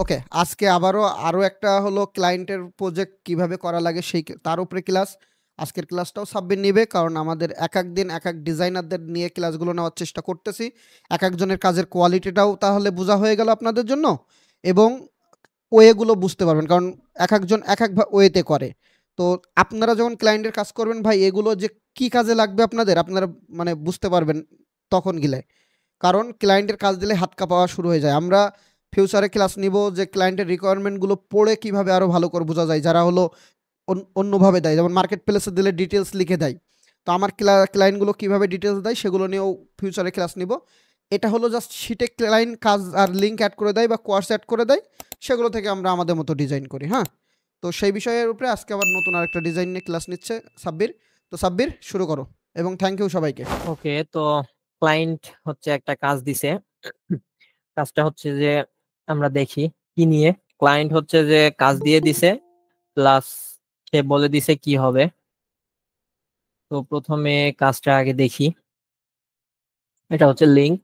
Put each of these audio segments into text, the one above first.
ওকে, আজকে আরো একটা হলো ক্লায়েন্টের প্রজেক্ট কিভাবে করা লাগে তার উপরে ক্লাস। আজকের ক্লাসটাও সাব্বির নিবে, কারণ আমাদের এক এক দিন এক এক ডিজাইনারদের নিয়ে ক্লাসগুলো নেওয়ার চেষ্টা করতেছি। এক একজনের কাজের কোয়ালিটিটাও তাহলে বোঝা হয়ে গেল আপনাদের জন্য, এবং ওয়েগুলো বুঝতে পারবেন, কারণ এক একজন এক এক ওয়েতে করে। তো আপনারা যখন ক্লায়েন্টের কাজ করবেন ভাই, এগুলো যে কি কাজে লাগবে আপনারা মানে বুঝতে পারবেন তখন গিলে। কারণ ক্লায়েন্টের কাজ দিলে হাত কাঁপাওয়া শুরু হয়ে যায়। আমরা ফিউচারে ক্লাস নিব যে ক্লায়েন্টের রিকোয়ারমেন্টগুলো পড়ে কিভাবে আরো ভালো করে বোঝা যায়, যারা হলো অন্যভাবে দেয়, যেমন মার্কেট প্লেসে দিলে ডিটেলস লিখে দেয়। তো আমার ক্লায়েন্টগুলো কিভাবে ডিটেলস দেয় সেগুলো নিয়েও ফিউচারে ক্লাস নিব। এটা হলো জাস্ট শিটে ক্লায়েন্ট কাজ আর লিঙ্ক অ্যাড করে দেয় বা কোর্স অ্যাড করে দেয়, সেগুলো থেকে আমরা আমাদের মতো ডিজাইন করি। হ্যাঁ, তো সেই বিষয়ের উপরে আজকে আবার নতুন আরেকটা ডিজাইন নিয়ে ক্লাস নিচ্ছে সাব্বির। তো সাব্বির, শুরু করো, এবং থ্যাংক ইউ সবাইকে। ওকে, তো ক্লায়েন্ট হচ্ছে একটা কাজ দিছে। কাজটা হচ্ছে যে আমরা দেখি কি নিয়ে। ক্লায়েন্ট হচ্ছে যে কাজ দিয়ে দিছে, প্লাস সে বলে দিছে কি হবে। তো প্রথমে কাজটা আগে দেখি। এটা হচ্ছে লিঙ্ক।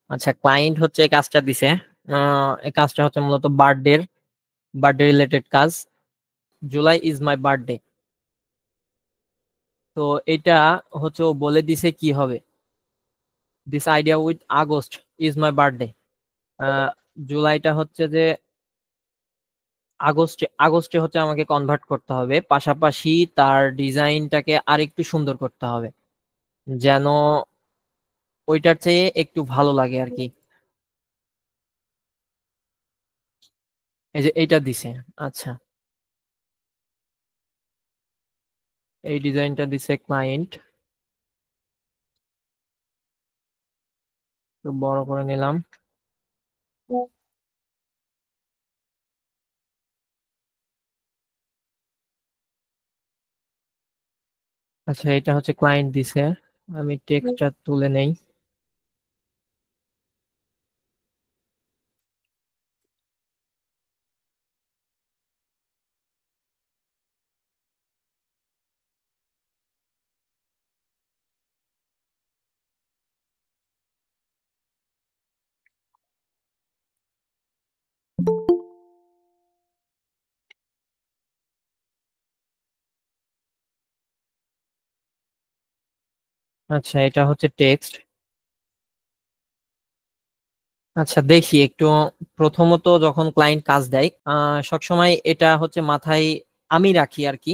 আচ্ছা, ক্লায়েন্ট হচ্ছে এই কাজটা দিছে। এই কাজটা হচ্ছে মূলত বার্থডে রিলেটেড কাজ। July is my birthday. তো এটা হচ্ছে ও বলে দিছে কি হবে। This idea with August is my birthday. জুলাইটা হচ্ছে যে আগস্টে আগস্টে হচ্ছে আমাকে কনভার্ট করতে হবে, পাশাপাশি তার ডিজাইনটাকে আরেকটু সুন্দর করতে হবে, যেন ওইটার চেয়ে একটু ভালো লাগে আর কি। এই যে এইটা দিছে। আচ্ছা, এই ডিজাইনটা দিছে ক্লায়েন্ট। একটু বড় করে নিলাম। আচ্ছা, এটা হচ্ছে ক্লায়েন্ট দিছে। আমি টেক্সটটা তুলে নেই। আচ্ছা, এটা হচ্ছে টেক্সট। আচ্ছা, দেখি একটু। প্রথমত যখন ক্লায়েন্ট কাজ দেয়, সবসময় এটা হচ্ছে মাথায় আমি রাখি আর কি,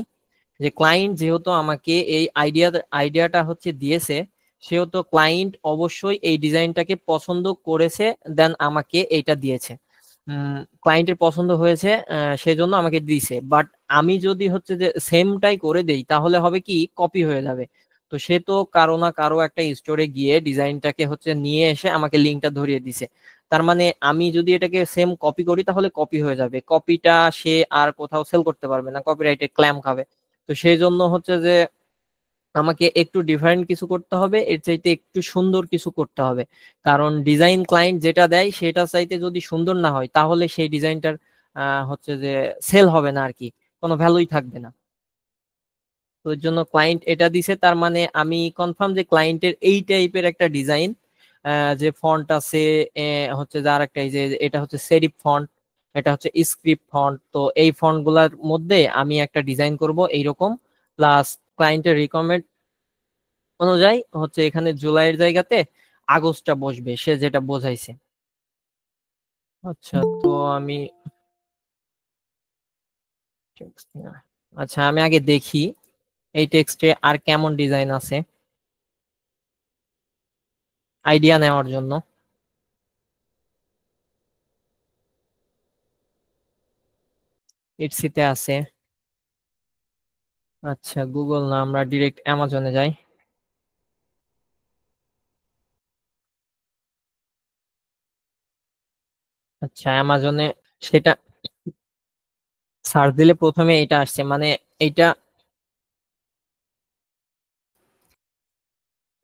যে ক্লায়েন্ট যেহেতু আমাকে এই আইডিয়াটা হচ্ছে দিয়েছে, সেহেতু ক্লায়েন্ট অবশ্যই এই ডিজাইনটাকে পছন্দ করেছে, দেন আমাকে এইটা দিয়েছে। ক্লায়েন্টের পছন্দ হয়েছে, সেজন্য আমাকে দিয়েছে। বাট আমি যদি হচ্ছে যে সেমটাই করে দেই, তাহলে হবে কি, কপি হয়ে যাবে। তো সে তো কারো না কারো একটা স্টোরে গিয়ে ডিজাইনটাকে হচ্ছে নিয়ে এসে আমাকে লিঙ্কটা ধরিয়ে দিছে। তার মানে আমি যদি এটাকে সেম কপি করি, তাহলে কপি হয়ে যাবে। কপিটা সে আর কোথাও সেল করতে পারবে না, কপিরাইটে ক্লেম খাবে। তো সেই জন্য হচ্ছে যে আমাকে একটু ডিফারেন্ট কিছু করতে হবে, এর চাইতে একটু সুন্দর কিছু করতে হবে। কারণ ডিজাইন ক্লায়েন্ট যেটা দেয় সেটা চাইতে যদি সুন্দর না হয়, তাহলে সেই ডিজাইনটার হচ্ছে যে সেল হবে না আর কি, কোনো ভ্যালুই থাকবে না। তো এর জন্য ক্লায়েন্ট এটা দিছে, তার মানে আমি কনফার্ম যে ক্লায়েন্টের এই টাইপের একটা ডিজাইন, যে ফন্ট আছে, হচ্ছে যে আরেকটা, এই যে এটা হচ্ছে সেরিফ ফন্ট, এটা হচ্ছে স্ক্রিপ্ট ফন্ট। তো এই ফন্ট গুলার মধ্যে আমি একটা ডিজাইন করব এইরকম। প্লাস ক্লায়েন্টের রিকোয়ারমেন্ট অনুযায়ী হচ্ছে এখানে জুলাইয়ের জায়গাতে আগস্টটা বসবে, সে যেটা বোঝাইছে। আচ্ছা, তো আমি আচ্ছা, আমি আগে দেখি এই টেক্সটে আর কেমন ডিজাইন আছে, আইডিয়া নেওয়ার জন্য। ইটসিতে আছে। আচ্ছা, গুগল না, আমরা ডিরেক্ট অ্যামাজনে যাই। আচ্ছা, অ্যামাজনে সেটা সার্চ দিলে প্রথমে এটা আসছে, মানে এটা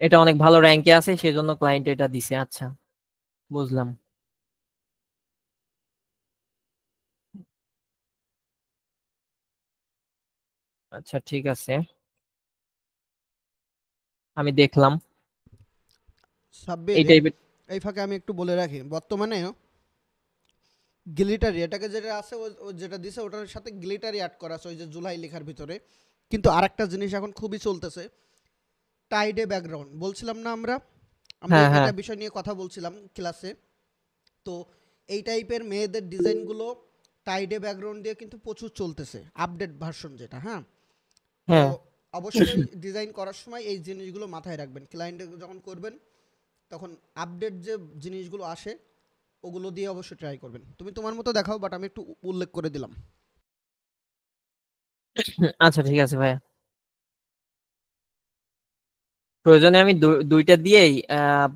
এটা অনেক ভালো র্যাঙ্কে আছে, সেজন্য ক্লায়েন্ট এটা দিছে। আচ্ছা, বুঝলাম। আচ্ছা, ঠিক আছে, আমি দেখলাম। সাব্বির, এই টাইপের। এই ফাঁকে আমি একটু বলে রাখি, বর্তমানে গ্লিটারি এটাকে যেটা আছে ও যেটা দিছে ওটার সাথে গ্লিটারি অ্যাড করা আছে ওই যে জুলাই লেখার ভিতরে। কিন্তু আরেকটা জিনিস এখন খুবই চলতেছে, টাইডে ব্যাকগ্রাউন্ড বলছিলাম না আমরা, আমরা হ্যাঁ হ্যাঁ। এটা বিষয় নিয়ে কথা বলছিলাম ক্লাসে। তো এই টাইপের মেয়েদের ডিজাইনগুলো টাইডে ব্যাকগ্রাউন্ড দিয়ে কিন্তু প্রচুর চলতেছে, আপডেট ভার্সন যেটা। হ্যাঁ, তো হ্যাঁ। অবশ্যই ডিজাইন করার সময় এই জিনিসগুলো মাথায় রাখবেন, ক্লায়েন্টে যখন করবেন তখন আপডেট যে জিনিসগুলো আসে ওগুলো দিয়ে অবশ্যই ট্রাই করবেন। তুমি তোমার মতো দেখাও, বাট আমি একটু উল্লেখ করে দিলাম। আচ্ছা ঠিক আছে ভাইয়া, প্রয়োজনে আমি দুইটা দিয়েই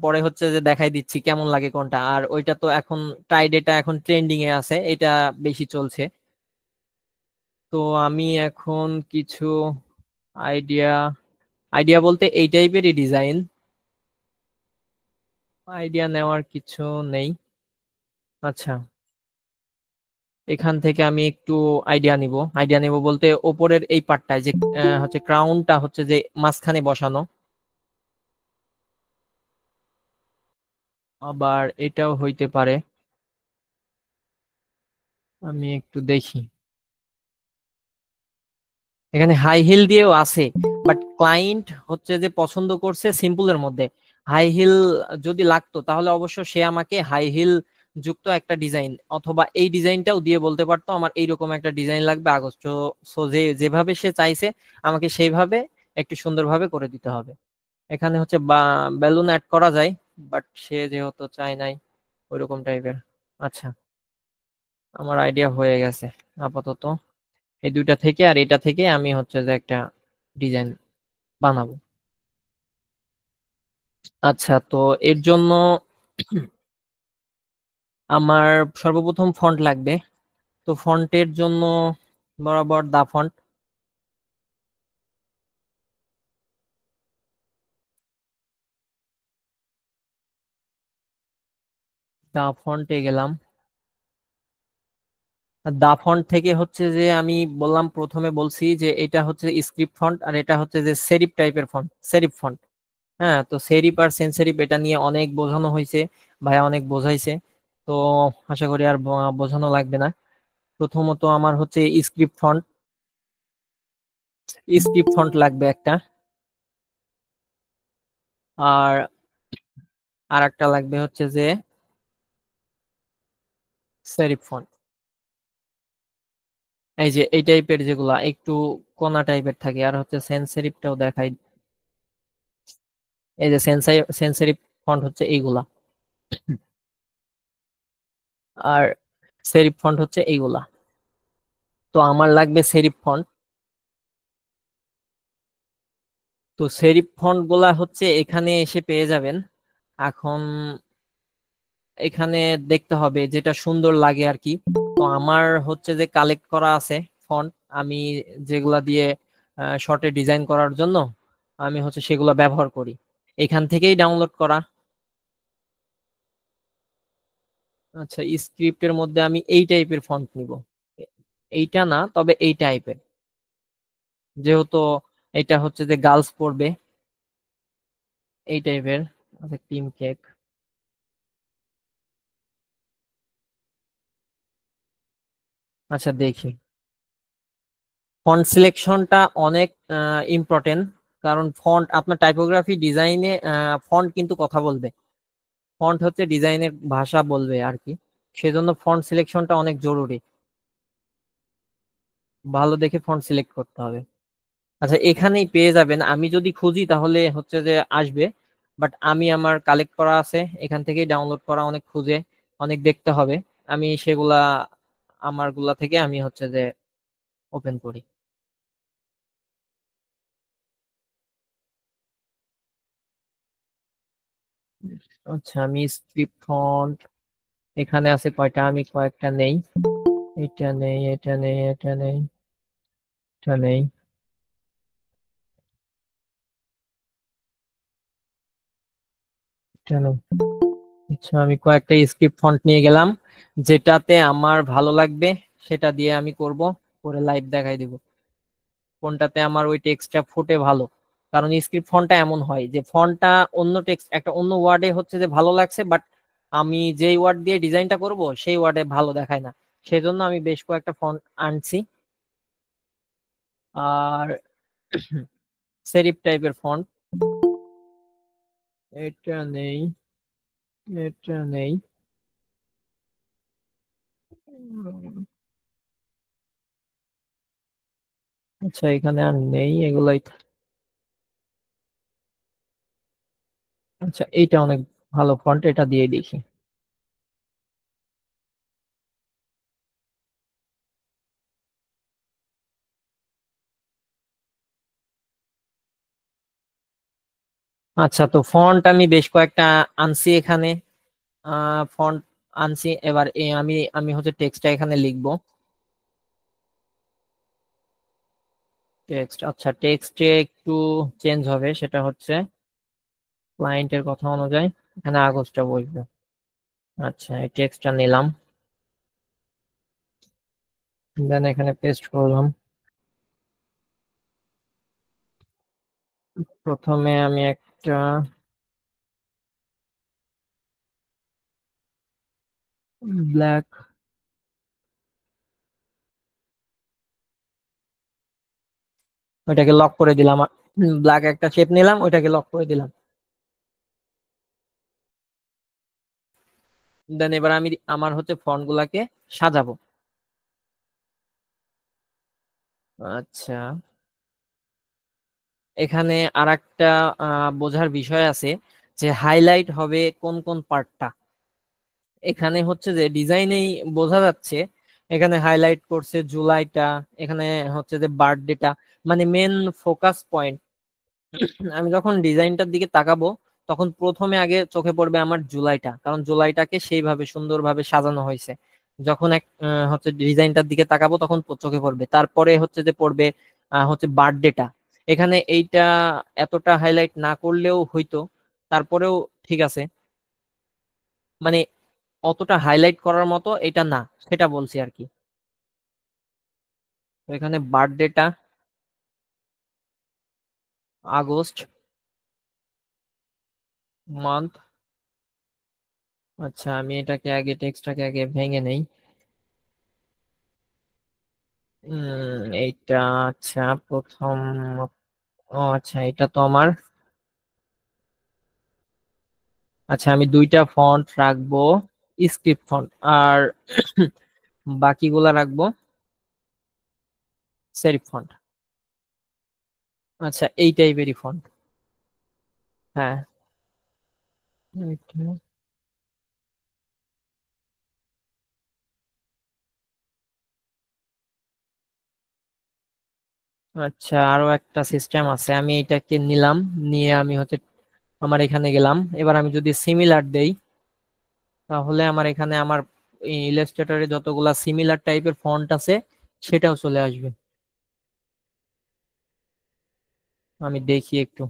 পরে হচ্ছে যে দেখাই দিচ্ছি কেমন লাগে কোনটা। আর ওইটা তো এখন টাইডেটা এখন ট্রেন্ডিং এ আছে, এটা বেশি চলছে। তো আমি এখন কিছু আইডিয়া আইডিয়া বলতে এই টাইপেরই ডিজাইন, আইডিয়া নেওয়ার কিছু নেই। আচ্ছা, এখান থেকে আমি একটু আইডিয়া নিব বলতে ওপরের এই পার্টটায় যে হচ্ছে ক্রাউনটা হচ্ছে যে মাঝখানে বসানো, আবার এটাও হইতে পারে। আমি একটু দেখি, এখানে হাই হিল দিয়েও আছে, বাট ক্লায়েন্ট হচ্ছে যে পছন্দ করছে সিম্পলের মধ্যে। হাই হিল যদি লাগতো তাহলে অবশ্য সে আমাকে হাই হিল যুক্ত একটা ডিজাইন অথবা এই ডিজাইনটাও দিয়ে বলতে পারতো আমার এইরকম একটা ডিজাইন লাগবে আগস্ট। সো যেভাবে সে চাইছে আমাকে সেইভাবে একটু সুন্দরভাবে করে দিতে হবে। এখানে হচ্ছে বেলুন অ্যাড করা যায়, বাট সে যেহেতু চায় নাই ওইরকম টাইপের। আচ্ছা, আমার আইডিয়া হয়ে গেছে আপাতত। এই দুইটা থেকে আর এটা থেকে আমি হচ্ছে যে একটা ডিজাইন বানাবো। আচ্ছা, তো এর জন্য আমার সর্বপ্রথম ফন্ট লাগবে। তো ফন্টের জন্য বরাবর দা ফন্টে গেলাম। দা ফন্ট থেকে হচ্ছে যে আমি বললাম, প্রথমে বলছি যে এটা হচ্ছে স্ক্রিপ্ট ফন্ট আর এটা হচ্ছে যে সেরিফ টাইপের ফন্ট, সেরিফ ফন্ট। হ্যাঁ, তো সেরিফ আর সেন্সেরিফ এটা নিয়ে অনেক বোঝানো হয়েছে, ভাইয়া অনেক বোঝাইছে। তো আশা করি আর বোঝানো লাগবে না। প্রথমত আমার হচ্ছে স্ক্রিপ্ট ফন্ট লাগবে একটা, আর আর একটা লাগবে হচ্ছে যে সেরিফ ফন্ট। এই যে এই টাইপের যেগুলা একটু কোনা টাইপের থাকে। আর হচ্ছে সেন্সেরিফটাও দেখাই, এই যে সেন্সেরিফ ফন্ট হচ্ছে এইগুলা, আর সেরিফ ফন্ট হচ্ছে এইগুলা। তো আমার লাগবে সেরিফ ফন্ট। তো সেরিফ ফন্ট গুলা হচ্ছে এখানে এসে পেয়ে যাবেন। এখন এখানে দেখতে হবে যেটা সুন্দর লাগে আর কি। তো আমার হচ্ছে যে কালেক্ট করা আছে ফন্ট, আমি যেগুলা দিয়ে শর্টে ডিজাইন করার জন্য আমি হচ্ছে সেগুলো ব্যবহার করি, এখান থেকেই ডাউনলোড করা। আচ্ছা, স্ক্রিপ্টের মধ্যে আমি এই টাইপের ফন্ট নিব, এইটা না তবে এই টাইপের, যেহেতু এটা হচ্ছে যে গার্লস পড়বে, এই টাইপের। আচ্ছা, টিম কেক। আচ্ছা দেখি, ফন্ট সিলেকশনটা অনেক ইম্পর্টেন্ট, কারণ ফন্ট আপনার টাইপোগ্রাফি ডিজাইনে ফন্ট কিন্তু কথা বলবে, ফন্ট হচ্ছে ডিজাইনের ভাষা বলবে আর কি। সেজন্য ফন্ট সিলেকশনটা অনেক জরুরি, ভালো দেখে ফন্ট সিলেক্ট করতে হবে। আচ্ছা, এখানেই পেয়ে যাবেন, আমি যদি খুঁজি তাহলে হচ্ছে যে আসবে, বাট আমি আমার কালেক্ট করা আছে এখান থেকেই ডাউনলোড করা, অনেক খুঁজে অনেক দেখতে হবে। আমি সেগুলা আমারগুলা থেকে আমি হচ্ছে যে ওপেন করি। আচ্ছা, আমি স্ক্রিপ্ট ফন্ট এখানে আছে কয়টা, আমি কয়েকটা নেই। এটা নেই, এটা নেই, এটা নেই, এটা নেই, এটা নেই। আচ্ছা, আমি কয়েকটা স্ক্রিপ্ট ফন্ট নিয়ে গেলাম, যেটাতে আমার ভালো লাগবে সেটা দিয়ে আমি করব, করে লাইভ দেখাই দিব কোনটাতে আমার ওই টেক্সটটা ফুটে ভালো। কারণ স্ক্রিপ্ট ফন্টটা এমন হয় যে ফন্টটা অন্য টেক্সট একটা অন্য ওয়ার্ডে হচ্ছে যে ভালো লাগছে, বাট আমি যেই ওয়ার্ড দিয়ে ডিজাইনটা করব সেই ওয়ার্ডে ভালো দেখায় না। সেই জন্য আমি বেশ কয়েকটা ফন্ট আনছি। আর সেরিফ টাইপের ফন্ট এটা নেই, এটা নেই। আচ্ছা এখানে আর নেই, এগুলাই। আচ্ছা এইটা অনেক ভালো ফন্ট, এটা দিয়ে দেখি। আচ্ছা তো ফন্ট আমি বেশ কয়েকটা আনছি এখানে। ফন্ট আনছি, এবার আমি আমি হচ্ছে টেক্সটটা এখানে লিখবো। টেক্সট, আচ্ছা টেক্সটে একটু চেঞ্জ হবে, সেটা হচ্ছে ক্লায়েন্টের কথা অনুযায়ী এখানে আগস্টটা বসবে। আচ্ছা এই টেক্সটটা নিলাম, দেন এখানে পেস্ট করলাম। প্রথমে আমি একটা ব্ল্যাক, ওইটাকে লক করে দিলাম। ব্ল্যাক একটা শেপ নিলাম, ওইটাকে লক করে দিলাম। দেন এবার আমি আমার হচ্ছে ফন্ট গুলাকে সাজাবো। আচ্ছা এখানে আরেকটা বোঝার বিষয় আছে যে হাইলাইট হবে কোন কোন পার্টটা। এখানে হচ্ছে যে ডিজাইনেই বোঝা যাচ্ছে, এখানে হাইলাইট করছে জুলাইটা, এখানে হচ্ছে যে বার্থডেটা, মানে মেন ফোকাস পয়েন্ট। আমি যখন ডিজাইনটার দিকে তাকাবো তখন প্রথমে আগে চোখে পড়বে আমার জুলাইটা, কারণ জুলাইটাকে সেইভাবে সুন্দরভাবে সাজানো হয়েছে। যখন হচ্ছে ডিজাইনটার দিকে তাকাবো তখন চোখে পড়বে, তারপরে হচ্ছে যে পড়বে হচ্ছে বার্থডেটা। এখানে এইটা এতটা হাইলাইট না করলেও হইতো, তারপরেও ঠিক আছে, মানে অতটা হাইলাইট করার মতো এটা না, সেটা বলছি আর কি। তো এখানে বার্থডেটা আগস্ট মান্থ। আচ্ছা আমি এটাকে আগে টেক্সটটাকে আগে ভেঙে নেই। এইটা, আচ্ছা প্রথম, ও আচ্ছা এটা তো আমার, আচ্ছা আমি দুইটা ফন্ট রাখবো স্ক্রিপ্ট ফন্ট, আর বাকিগুলা রাখবো সেরিফ ফন্ট। আচ্ছা এই টাইপেরই ফন্ট। হ্যাঁ এইটা। আচ্ছা আরো একটা সিস্টেম আছে, আমি এটাকে নিলাম, নিয়ে আমি হচ্ছে আমার এখানে গেলাম। এবার আমি যদি সিমিলার দেই তাহলে আমার এখানে আমার ইলাস্ট্রেটরে যতগুলা সিমিলার টাইপের ফন্ট আছে সেটাও চলে আসবে। আমি দেখি একটু।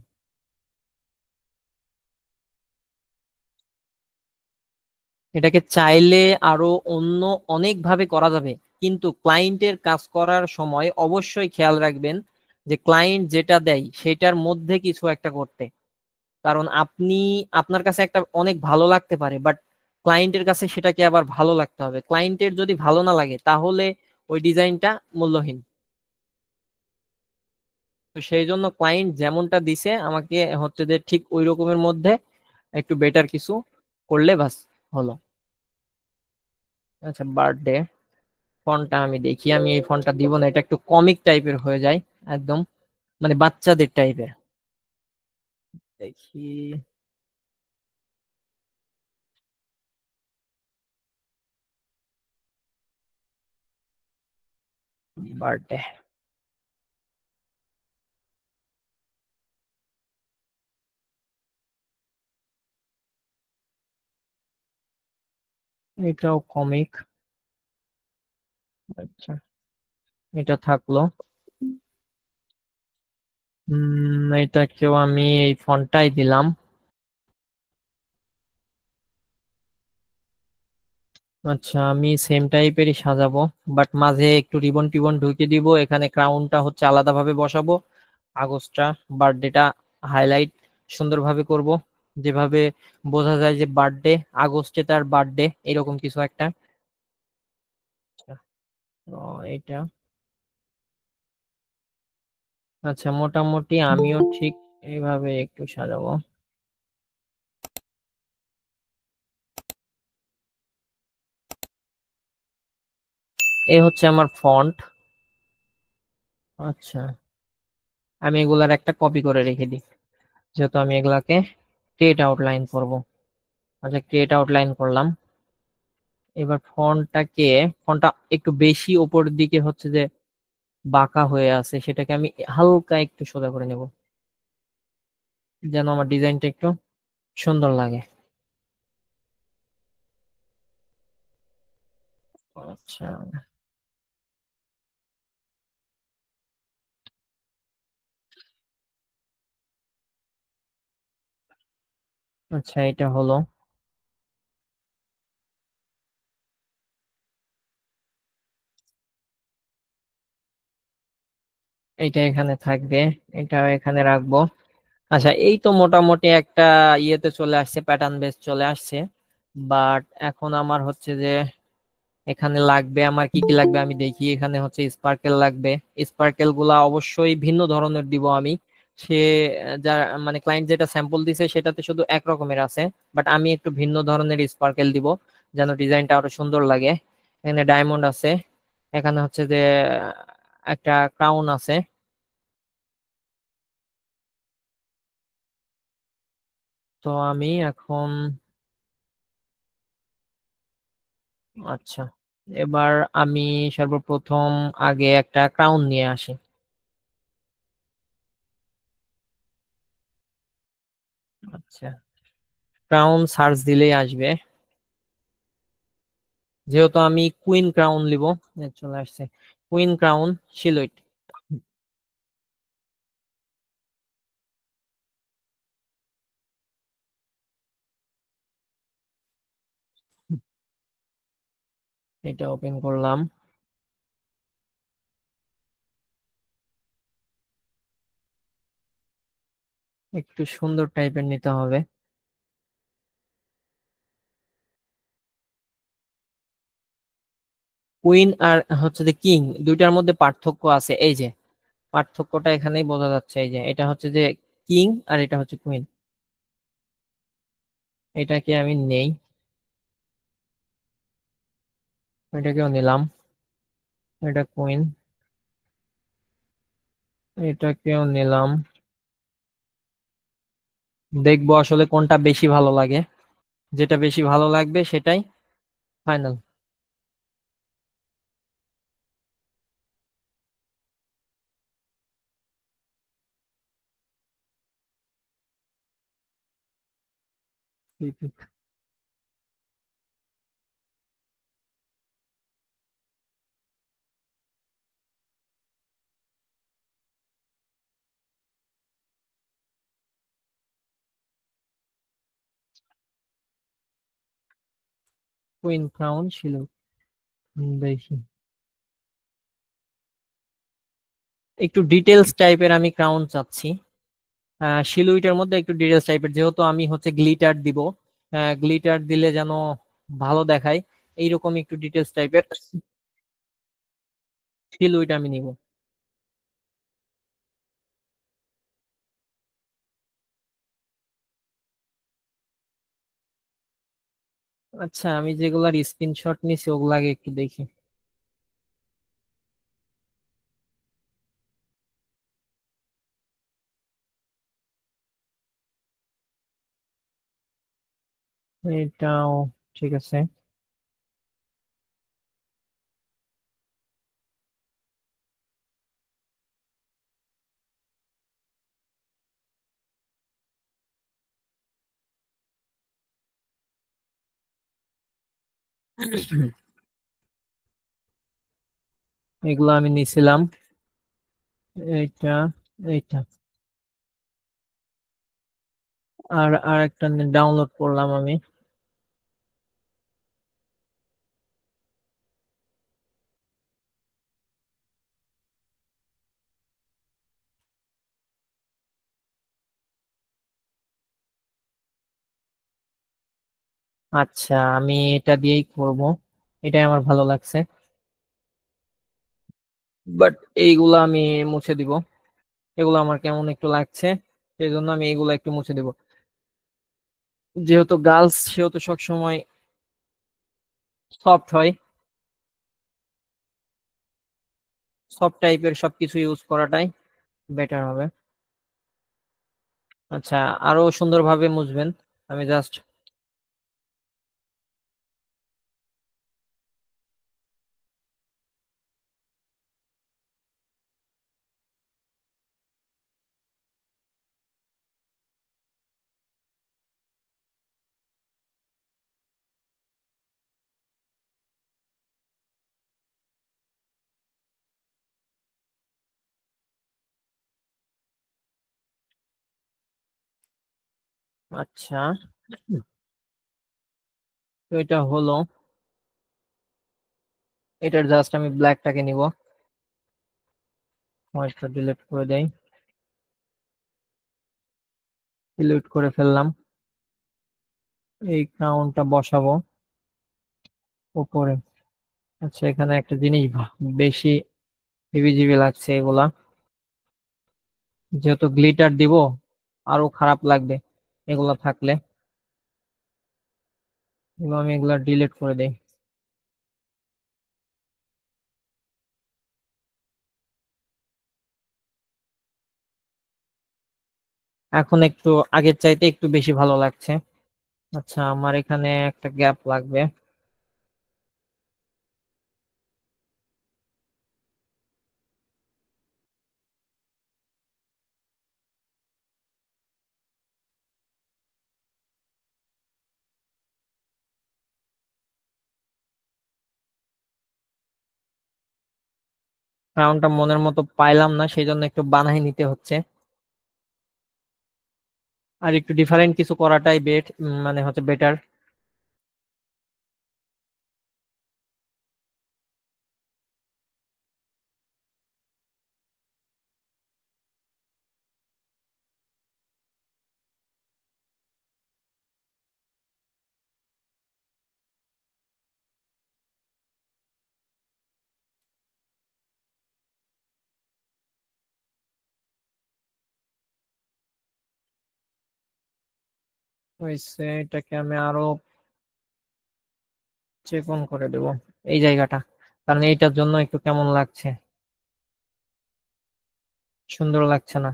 এটাকে চাইলে আরো অন্য অনেক ভাবে করা যাবে, কিন্তু ক্লায়েন্টের কাজ করার সময় অবশ্যই খেয়াল রাখবেন যে ক্লায়েন্ট যেটা দেয় সেটার মধ্যে কিছু একটা করতে। কারণ আপনি, আপনার কাছে একটা অনেক ভালো লাগতে পারে, বাট ক্লায়েন্টের কাছে সেটাকে আবার ভালো লাগতে হবে। ক্লায়েন্টের যদি ভালো না লাগে তাহলে ওই ডিজাইনটা মূল্যহীন। তো সেই জন্য ক্লায়েন্ট যেমনটা দিছে আমাকে হচ্ছে যে ঠিক ওই রকমের মধ্যে একটু বেটার কিছু করলে বাস হলো। আচ্ছা বার্থডে ফন্টটা আমি দেখি, আমি এই ফন্টটা দিব না, এটা একটু কমিক টাইপের হয়ে যায় একদম, মানে বাচ্চাদের টাইপের। দেখি বার্থডে, এটাও কমিক। আচ্ছা এটা থাকলো। এটাকেও আমি এই ফন্টটাই দিলাম। আচ্ছা আমি সেম টাইপেরই সাজাবো, বাট মাঝে একটু রিবন টিবন ঢুকিয়ে দিব, এখানে ক্রাউনটা হচ্ছে আলাদাভাবে বসাবো, কাগজটা, বার্থডেটা হাইলাইট সুন্দরভাবে করব, যেভাবে বোঝা যায় যে বার্থডে, আগস্টে তার বার্থডে, এরকম কিছু একটা। আচ্ছা, তো এটা আচ্ছা, মোটামুটি আমিও ঠিক এইভাবে একটু সাজাবো। এই হচ্ছে আমার ফন্ট। আচ্ছা, আমি এগুলার একটা কপি করে রেখে দিই, যেহেতু আমি এগুলাকে ক্রিয়েট আউটলাইন করব। আচ্ছা, ক্রিয়েট আউটলাইন করলাম। এবার ফন্টটা একটু বেশি উপরের দিকে হচ্ছে যে বাঁকা হয়ে আছে, সেটাকে আমি হালকা একটু সোজা করে নেব, যেন আমার ডিজাইনটা একটু সুন্দর লাগে। আচ্ছা, আচ্ছা, এটা হলো। এটা এখানে থাকবে, এটা এখানে রাখবো। আচ্ছা, এই তো মোটামুটি একটা ইয়েতে চলে আসছে, প্যাটার্ন বেস চলে আসছে। বাট এখন আমার হচ্ছে যে এখানে লাগবে, আমার কি কি লাগবে আমি দেখি। এখানে হচ্ছে স্পার্কেল লাগবে। স্পার্কেল গুলা অবশ্যই ভিন্ন ধরনের দিব আমি। সে যা মানে ক্লায়েন্ট যেটা স্যাম্পল দিছে সেটাতে শুধু এক রকমের আছে, বাট আমি একটু ভিন্ন ধরনের স্পার্কেল দিব, যেন ডিজাইনটা আরো সুন্দর লাগে। এখানে ডায়মন্ড আছে, এখানে হচ্ছে যে একটা ক্রাউন আছে। তো আমি এখন আচ্ছা, এবার আমি সর্বপ্রথম আগে একটা ক্রাউন নিয়ে আসি। আচ্ছা, ক্রাউন সার্চ দিলেই আসবে, যেহেতু আমি কুইন ক্রাউন নিব। চলে আসছে কুইন ক্রাউন সিলুইট। এটা ওপেন করলাম। একটু সুন্দর টাইপের নিতে হবে। কুইন আর হচ্ছে যে কিং, দুইটার মধ্যে পার্থক্য আছে। এই যে পার্থক্যটা এখানেই বোঝা যাচ্ছে, এই যে এটা হচ্ছে যে কিং আর এটা হচ্ছে কুইন। এটাকে আমি নেই, এটাকেও নিলাম। এটা কুইন, এটাকেও নিলাম। দেখবো আসলে কোনটা বেশি ভালো লাগে, যেটা বেশি ভালো লাগবে সেটাই ফাইনাল। কুইন ক্রাউন ছিল। দেখি, একটু ডিটেলস টাইপের আমি ক্রাউন চাচ্ছি। সিলুইটের মধ্যে একটু ডিটেলস টাইপের, যেহেতু আমি হচ্ছে গ্লিটার দিব। গ্লিটার দিলে যেন ভালো দেখায়, এইরকম একটু ডিটেলস টাইপের সিলুইট আমি নিব। আচ্ছা, আমি যেগুলার স্ক্রিনশট নিছি ওগুলাকে একটু দেখি। এটাও ঠিক আছে। এগুলো আমি নিছিলাম। এইটা, এইটা, আর একটা ডাউনলোড করলাম আমি। আচ্ছা, আমি এটা দিয়েই করব, এটাই আমার ভালো লাগছে। বাট এইগুলা আমি মুছে দিব, এগুলো আমার কেমন একটু লাগছে, সেই জন্য আমি এগুলো একটু মুছে দিব। যেহেতু গার্লস সেহেতু সবসময় সফট হয়, সফট টাইপের সবকিছু ইউজ করাটাই বেটার হবে। আচ্ছা, আরো সুন্দরভাবে মুছবেন, আমি জাস্ট। আচ্ছা, তো এটা হলো, এটার জাস্ট আমি ব্ল্যাকটাকে নিব, হোয়াইটটা ডিলিট করে দেই, ডিলিট করে ফেললাম। এই ক্রাউনটা বসাবো উপরে। আচ্ছা, এখানে একটা জিনিস বেশি হিবিজিবি লাগছে এগুলা, যেহেতু গ্লিটার দিব আরো খারাপ লাগবে এগুলা থাকলে, এবং আমি এগুলা ডিলিট করে দেই। এখন একটু আগের চাইতে একটু বেশি ভালো লাগছে। আচ্ছা, আমার এখানে একটা গ্যাপ লাগবে। ক্রাউনটা মনের মতো পাইলাম না, সেই জন্য একটু বানাই নিতে হচ্ছে। আর একটু ডিফারেন্ট কিছু করাটাই মানে হচ্ছে বেটার। হয়েছে, এটাকে আমি আরো চিকন করে দেব এই জায়গাটা, কারণ এইটার জন্য একটু কেমন লাগছে, সুন্দর লাগছে না।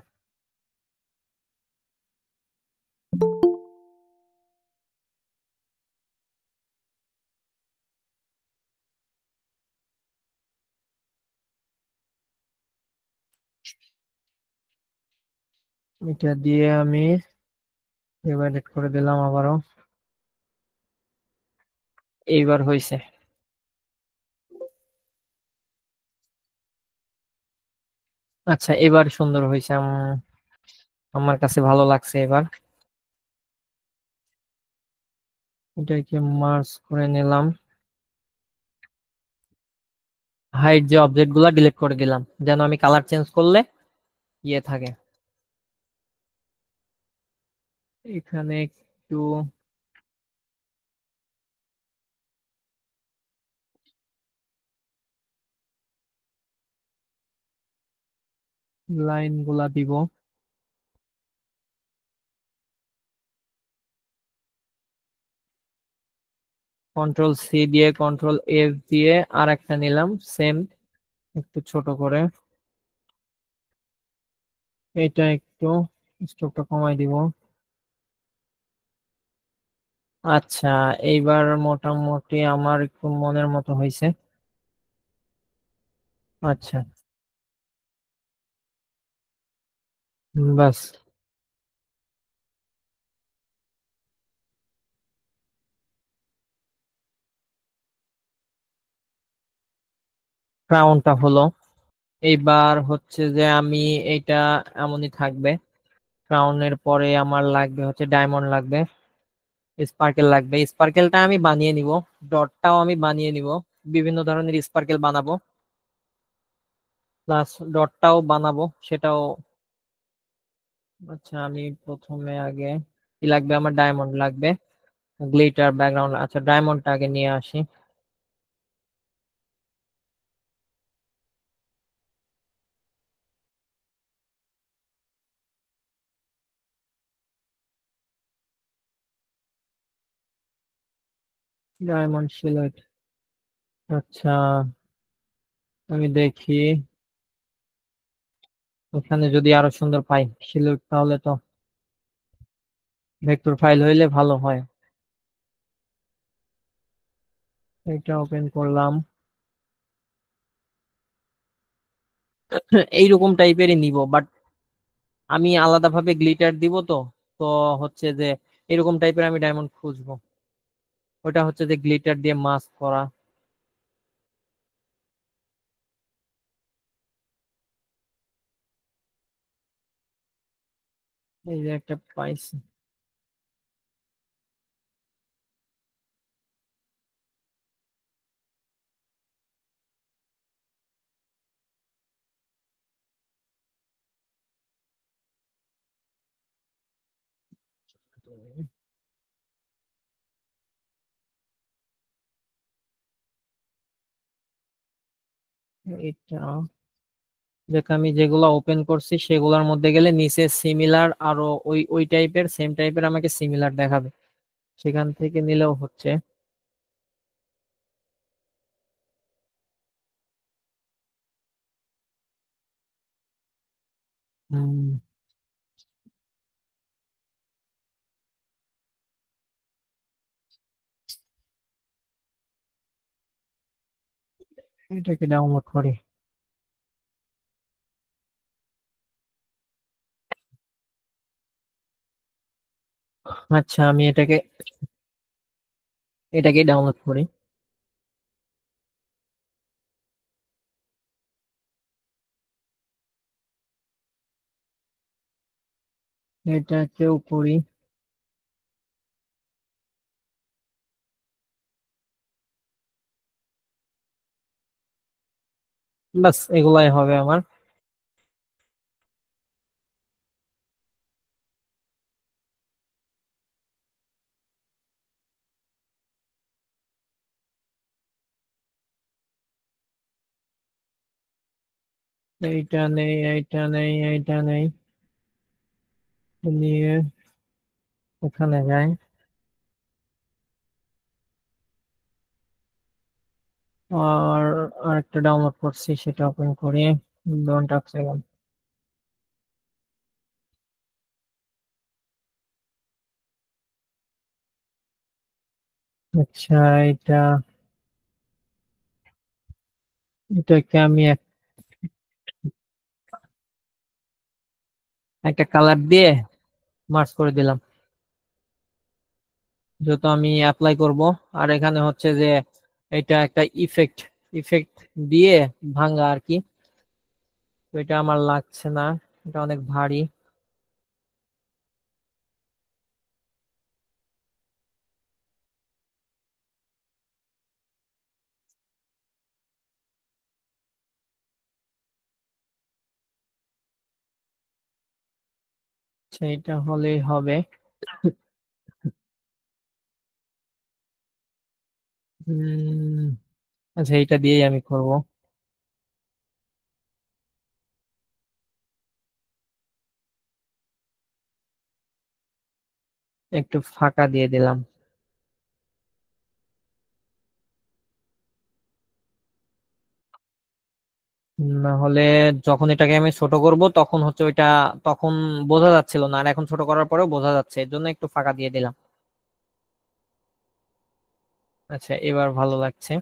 এটা দিয়ে আমি এবার করে দিলাম আবারও। এইবার হয়েছে। আচ্ছা, এবার সুন্দর হয়েছে, আমার কাছে ভালো লাগছে এবার। এটাকে মার্জ করে নিলাম, হাইড যে অবজেক্ট গুলা ডিলিট করে দিলাম, যেন আমি কালার চেঞ্জ করলে ইয়ে থাকে। এখানে একটু লাইন গুলা দিব। কন্ট্রোল সি দিয়ে কন্ট্রোল এফ দিয়ে আর একটা নিলাম সেম, একটু ছোট করে। এটা একটু স্ট্রোকটা কমাই দিব। আচ্ছা, এইবার মোটামুটি আমার একটু মনের মতো হয়েছে। আচ্ছা, বাস। ক্রাউনটা হলো, এইবার হচ্ছে যে আমি এটা এমনই থাকবে। ক্রাউনের পরে আমার লাগবে হচ্ছে ডায়মন্ড লাগবে, স্পার্কেল লাগবে। স্পার্কেলটা আমি বানিয়ে নিব, ডটটাও আমি বানিয়ে নিব, বিভিন্ন ধরনের স্পার্কেল বানাবো, প্লাস ডটটাও বানাবো সেটাও। আচ্ছা, আমি প্রথমে আগে কি লাগবে, আমার ডায়মন্ড লাগবে। গ্লিটার ব্যাকগ্রাউন্ড, আচ্ছা ডায়মন্ডটা আগে নিয়ে আসি। ডায়মন্ড সিলেক্ট, আচ্ছা আমি দেখি ওখানে যদি আরো সুন্দর পাই সিলেক্ট, তাহলে তো ভেক্টর ফাইল হইলে ভালো হয়। এটা ওপেন করলাম। এইরকম টাইপেরই নিব, বাট আমি আলাদাভাবে গ্লিটার দিব তো। তো হচ্ছে যে এরকম টাইপের আমি ডায়মন্ড খুঁজবো, ওটা হচ্ছে যে গ্লিটার দিয়ে মাস্ক করা। এই যে একটা পাইছি। এটা দেখ, আমি যেগুলো ওপেন করছি সেগুলোর মধ্যে গেলে নিচে সিমিলার আরো ওই ওই টাইপের সেম টাইপের আমাকে সিমিলার দেখাবে, সেখান থেকে নিলেও হচ্ছে। হুম, এটাকে ডাউনলোড করি। আচ্ছা আমি এটাকে ডাউনলোড করি। এটাকেও করি। বাস এগুলাই হবে আমার। এইটা নেই, এইটা নেই, এইটা নেই, নিয়ে ওখানে যাই। আর আরেকটা ডাউনলোড করছি, সেটা ওপেন করি। Don't second. আচ্ছা এটা, এটাকে আমি একটা কালার দিয়ে মার্চ করে দিলাম, যেহেতু আমি অ্যাপ্লাই করব। আর এখানে হচ্ছে যে এটা একটা ইফেক্ট, ইফেক্ট দিয়ে ভাঙা আর কি। তো এটা আমার লাগছে না, এটা অনেক ভারী। সেইটা হলেই হবে। উম, আচ্ছা এটা দিয়েই আমি করব। একটু ফাঁকা দিয়ে দিলাম, না হলে যখন এটাকে আমি ছোট করব তখন হচ্ছে ওইটা, তখন বোঝা যাচ্ছিল না, আর এখন ছোট করার পরেও বোঝা যাচ্ছে, এর জন্য একটু ফাঁকা দিয়ে দিলাম। আচ্ছা এবার ভালো লাগছে।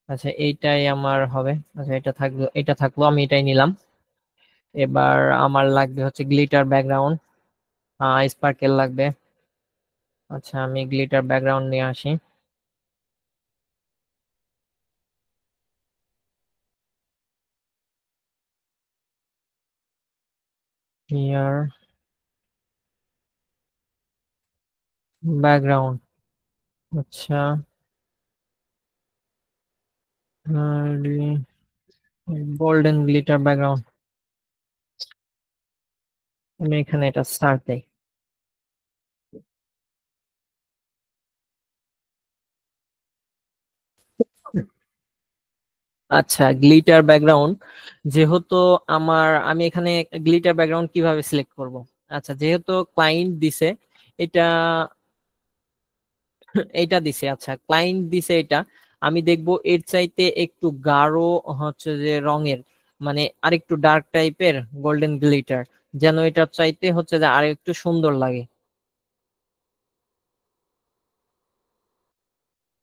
আচ্ছা এইটাই আমার হবে। আচ্ছা এটা থাকলো, এটা থাকলো, আমি এটাই নিলাম। এবার আমার লাগবে হচ্ছে গ্লিটার ব্যাকগ্রাউন্ড, স্পার্কেল লাগবে। আচ্ছা আমি গ্লিটার ব্যাকগ্রাউন্ড নিয়ে আসি। হিয়ার ব্যাকগ্রাউন্ড, আচ্ছা গোল্ডেন গ্লিটার ব্যাকগ্রাউন্ড। আমি এখানে এটা সার্চ দেই। আচ্ছা, গ্লিটার ব্যাকগ্রাউন্ড যেহেতু আমি এখানে গ্লিটার ব্যাকগ্রাউন্ড কিভাবে সিলেক্ট করব? আচ্ছা, যেহেতু ক্লায়েন্ট দিছে এটা এটা দিছে, আচ্ছা ক্লায়েন্ট দিছে এটা, আমি দেখবো এর চাইতে একটু গাঢ় হচ্ছে যে রঙের, মানে আরেকটু ডার্ক টাইপের গোল্ডেন গ্লিটার, যেন এটা চাইতে হচ্ছে যে আর একটু সুন্দর লাগে।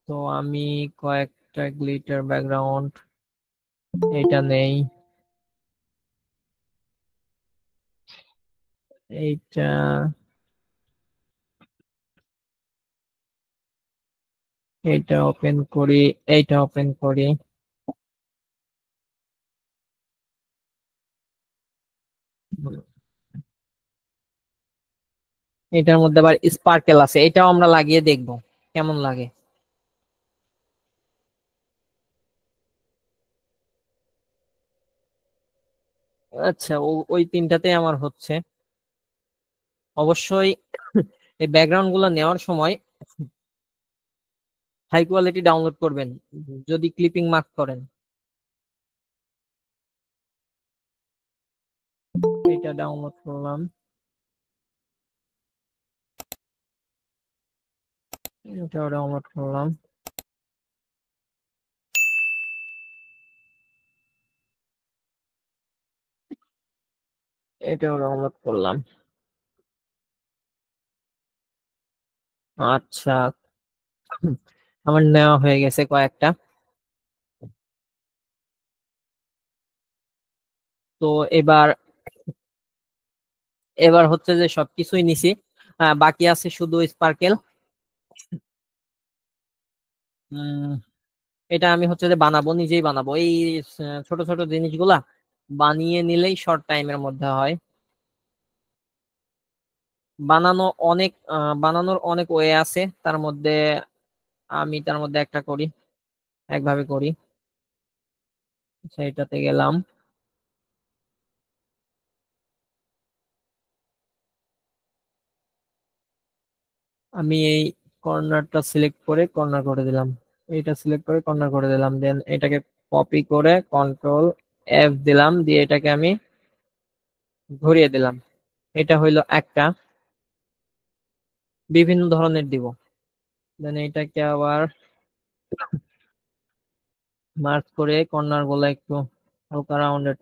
তো আমি কয়েকটা গ্লিটার ব্যাকগ্রাউন্ড, এটা নেই, এইটা, এইটা ওপেন করি, এইটা ওপেন করি। এটার মধ্যে আবার স্পার্কেল আছে, এটাও আমরা লাগিয়ে দেখবো কেমন লাগে। আচ্ছা, ওই তিনটাতে আমার হচ্ছে। অবশ্যই এই ব্যাকগ্রাউন্ড গুলো নেওয়ার সময় হাই কোয়ালিটি ডাউনলোড করবেন যদি ক্লিপিং মার্ক করেন। এটা ডাউনলোড করলাম, এটাও ডাউনলোড করলাম, এটাও ডাউনলোড করলাম। আচ্ছা, আমার নেওয়া হয়ে গেছে কয়েকটা। তো এবার এবার হচ্ছে যে সবকিছুই নিছি, বাকি আছে শুধু স্পার্কেল। এটা আমি হচ্ছে যে বানাবো, নিজেই বানাবো এই ছোট ছোট জিনিসগুলা বানিয়ে নিলেই শর্ট টাইমের মধ্যে হয়। বানানো বানানোর অনেক ওয়ে আছে, তার মধ্যে আমি তার মধ্যে একটা করি, একভাবে করি। আচ্ছা, এটাতে গেলাম, আমি এই কর্নারটা সিলেক্ট করে কর্নার করে দিলাম, এইটা সিলেক্ট করে কর্নার করে দিলাম, দেন এটাকে কপি করে কন্ট্রোল এফ দিলাম, দিয়ে এটাকে আমি ঘুরিয়ে দিলাম। এটা হইলো একটা, বিভিন্ন ধরনের দিব। দেন এটাকে আবার মার্ক করে কর্নার গুলো একটু হালকা রাউন্ডেড,